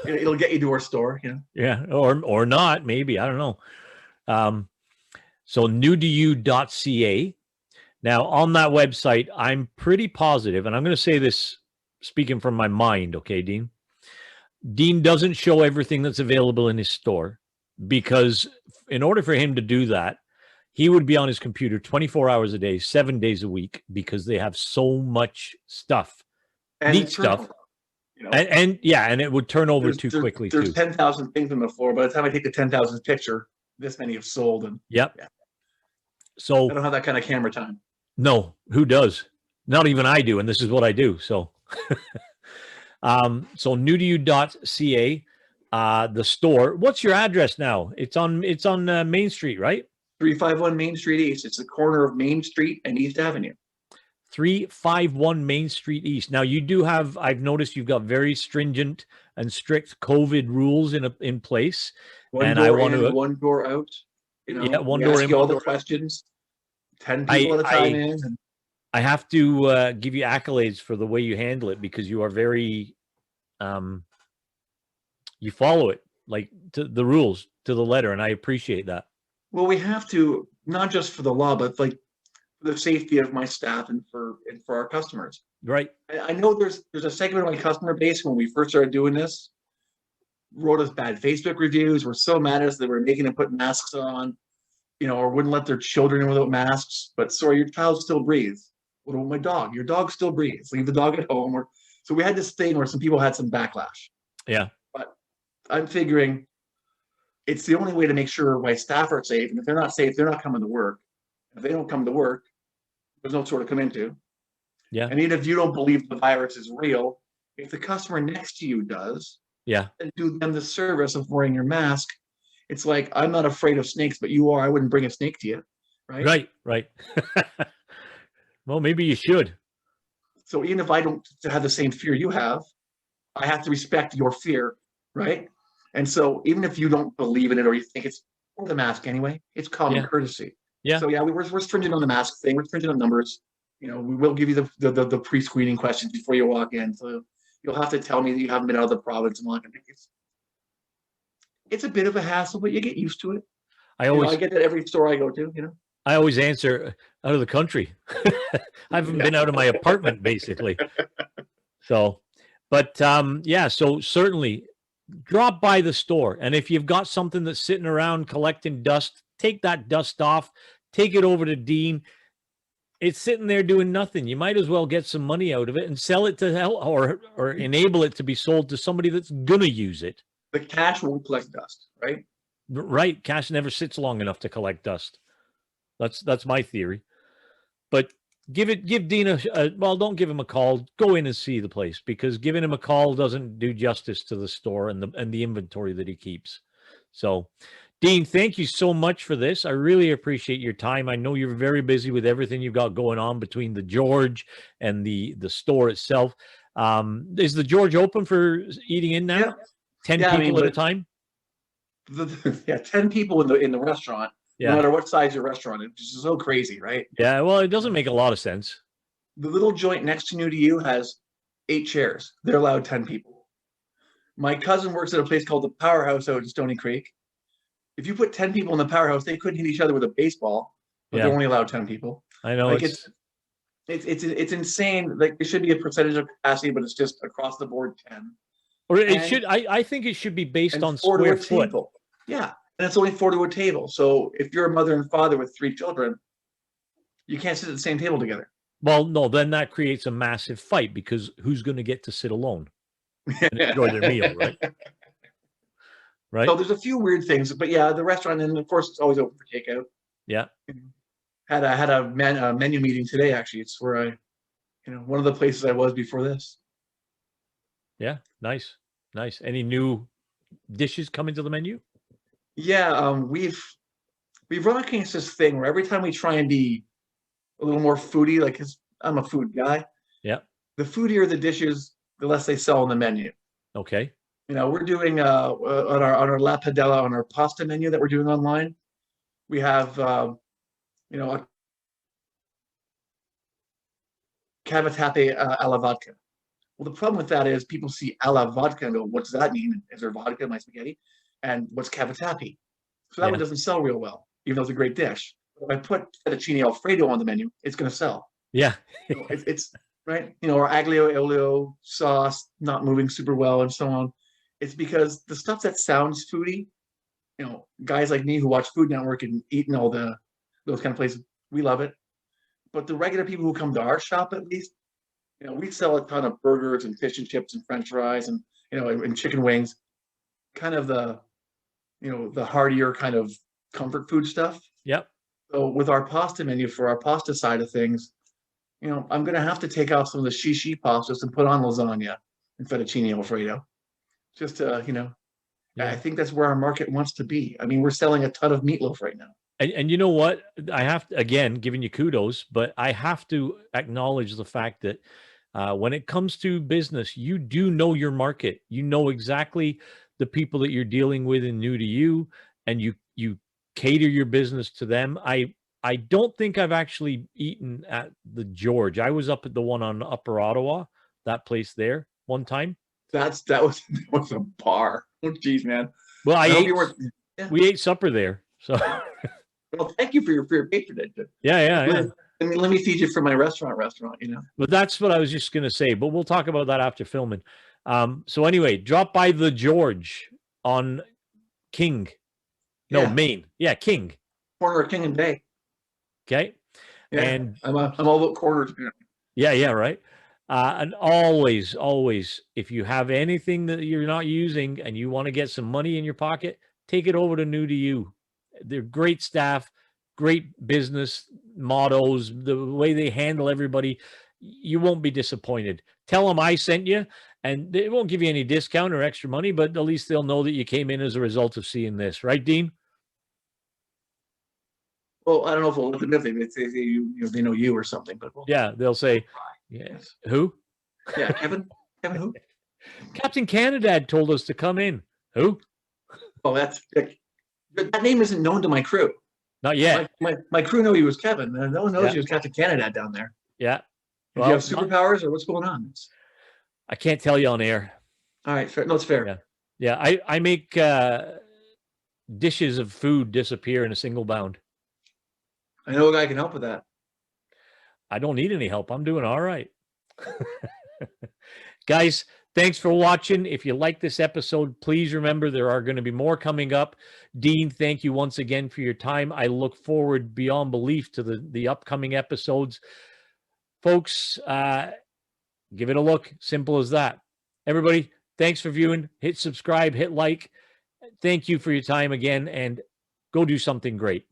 it'll get you to our store. Yeah, or not, maybe, I don't know. So newtoyou.ca. Now on that website, I'm pretty positive, and I'm going to say this speaking from my mind, okay, Dean? Dean doesn't show everything that's available in his store, because in order for him to do that, he would be on his computer 24 hours a day, 7 days a week, because they have so much stuff, And neat stuff. And it would turn over too quickly. There's 10,000 things on the floor. By the time I take the 10,000th picture, this many have sold. And yep. Yeah. So I don't have that kind of camera time. No, who does? Not even I do, and this is what I do. So, so newtoyou.ca, the store. What's your address now? It's on Main Street, right? 351 Main Street East. It's the corner of Main Street and East Avenue. 351 Main Street East. Now you do have, I've noticed you've got very stringent and strict COVID rules in place. One door in, one door out. One door in, all the questions. 10 people at a time in. And I have to give you accolades for the way you handle it, because you are very, you follow it like to the rules to the letter, and I appreciate that. Well, we have to, not just for the law, but like for the safety of my staff and for our customers. Right. I know there's a segment of my customer base when we first started doing this, wrote us bad Facebook reviews, were so mad at us that we're making them put masks on, or wouldn't let their children in without masks. But sorry, your child still breathes. What about my dog? Your dog still breathes. Leave the dog at home. So we had this thing where some people had some backlash. Yeah. But I'm figuring it's the only way to make sure my staff are safe. And if they're not safe, they're not coming to work. If they don't come to work, there's no store to come into. Yeah. And even if you don't believe the virus is real, if the customer next to you does, yeah, and do them the service of wearing your mask. It's like, I'm not afraid of snakes, but you are. I wouldn't bring a snake to you, right? Right. Well, maybe you should. So even if I don't have the same fear you have, I have to respect your fear, right? And so even if you don't believe in it or you think it's for the mask anyway, it's common courtesy. Yeah. So yeah, we're stringent on the mask thing. We're stringent on numbers. We will give you the pre-screening questions before you walk in. So you'll have to tell me that you haven't been out of the province and all that. It's a bit of a hassle, but you get used to it. I get that every store I go to, I always answer out of the country. I haven't been out of my apartment, basically. So, but so certainly drop by the store. And if you've got something that's sitting around collecting dust, take that dust off, take it over to Dean. It's sitting there doing nothing. You might as well get some money out of it and sell it to hell, or enable it to be sold to somebody that's going to use it. The cash won't collect dust, right? Right. Cash never sits long enough to collect dust. That's my theory. But give Dean well, don't give him a call. Go in and see the place, because giving him a call doesn't do justice to the store and the inventory that he keeps. So, Dean, thank you so much for this. I really appreciate your time. I know you're very busy with everything you've got going on between the George and the store itself. Is the George open for eating in now? Yeah. 10 Yeah, I people mean, at a time? Yeah, 10 people in the restaurant, no Yeah. matter what size your restaurant is, which is so crazy, right? Yeah. Well, it doesn't make a lot of sense. The little joint next to New to You has 8 chairs. They're allowed 10 people. My cousin works at a place called the Powerhouse out in Stony Creek. If you put 10 people in the Powerhouse, they couldn't hit each other with a baseball, but Yeah. they're only allowed 10 people. I know Like it's insane. Like there should be a percentage of capacity, but it's just across the board 10. or it And- should. I think it should be based And on 4 to square a foot. table. Yeah, and it's only 4 to a table. So if you're a mother and father with 3 children, you can't sit at the same table together. Well, no, then that creates a massive fight, because who's going to get to sit alone and enjoy their meal, right? Right? So there's a few weird things, but yeah, the restaurant, and of course, it's always open for takeout. Yeah. Had a menu meeting today. Actually, it's where I, one of the places I was before this. Yeah. Nice. Nice. Any new dishes coming to the menu? Yeah, we've run against this thing where every time we try and be a little more foodie, like 'cause I'm a food guy. Yeah. The foodier the dishes, the less they sell on the menu. Okay. We're doing on our La Padella, on our pasta menu that we're doing online. We have a cavatappi alla vodka. Well, the problem with that is people see alla vodka and go, "What does that mean? Is there vodka in my spaghetti?" And what's cavatappi? So that one doesn't sell real well, even though it's a great dish. If I put fettuccine alfredo on the menu, it's going to sell. Yeah. It's right. Our aglio e olio sauce not moving super well, and so on. It's because the stuff that sounds foodie, guys like me who watch Food Network and eating all those kind of places, we love it. But the regular people who come to our shop, at least, we sell a ton of burgers and fish and chips and French fries and and chicken wings, kind of the heartier kind of comfort food stuff. Yep. So with our pasta menu, for our pasta side of things, I'm going to have to take out some of the shishi pastas and put on lasagna and fettuccine alfredo. Just to, Yeah. I think that's where our market wants to be. I mean, we're selling a ton of meatloaf right now. And you know what? I have to, again, giving you kudos, but I have to acknowledge the fact that when it comes to business, you do know your market. You know exactly the people that you're dealing with and new to you, and you cater your business to them. I don't think I've actually eaten at the George. I was up at the one on Upper Ottawa, that place there one time. That was a bar. Oh, geez, man. Well, we ate supper there. So well, thank you for your patronage. yeah. I mean, let me feed you from my restaurant, But that's what I was just going to say, but we'll talk about that after filming. So anyway, drop by the George on King. No, Main. Yeah, King. Corner of King and Bay. Okay. Yeah, and I'm all about corners. Yeah, right. And always, if you have anything that you're not using and you want to get some money in your pocket, take it over to New to You. They're great staff, great business mottos, the way they handle everybody. You won't be disappointed. Tell them I sent you, and they won't give you any discount or extra money, but at least they'll know that you came in as a result of seeing this. Right, Dean? Well, I don't know if we'll let them know if they know you or something, but yeah, they'll say, yes. Who? Yeah, Kevin who? Captain Canada had told us to come in. Who? Oh, that name isn't known to my crew. Not yet. My crew know he was Kevin. No one knows he was Captain Canada down there. Yeah. Do you have superpowers or what's going on? I can't tell you on air. All right, fair. No, it's fair. Yeah. I make dishes of food disappear in a single bound. I know a guy can help with that. I don't need any help. I'm doing all right. Guys, thanks for watching. If you like this episode, please remember there are going to be more coming up. Dean, thank you once again for your time. I look forward beyond belief to the upcoming episodes. Folks, give it a look. Simple as that. Everybody, thanks for viewing. Hit subscribe, hit like, Thank you for your time again, and go do something great.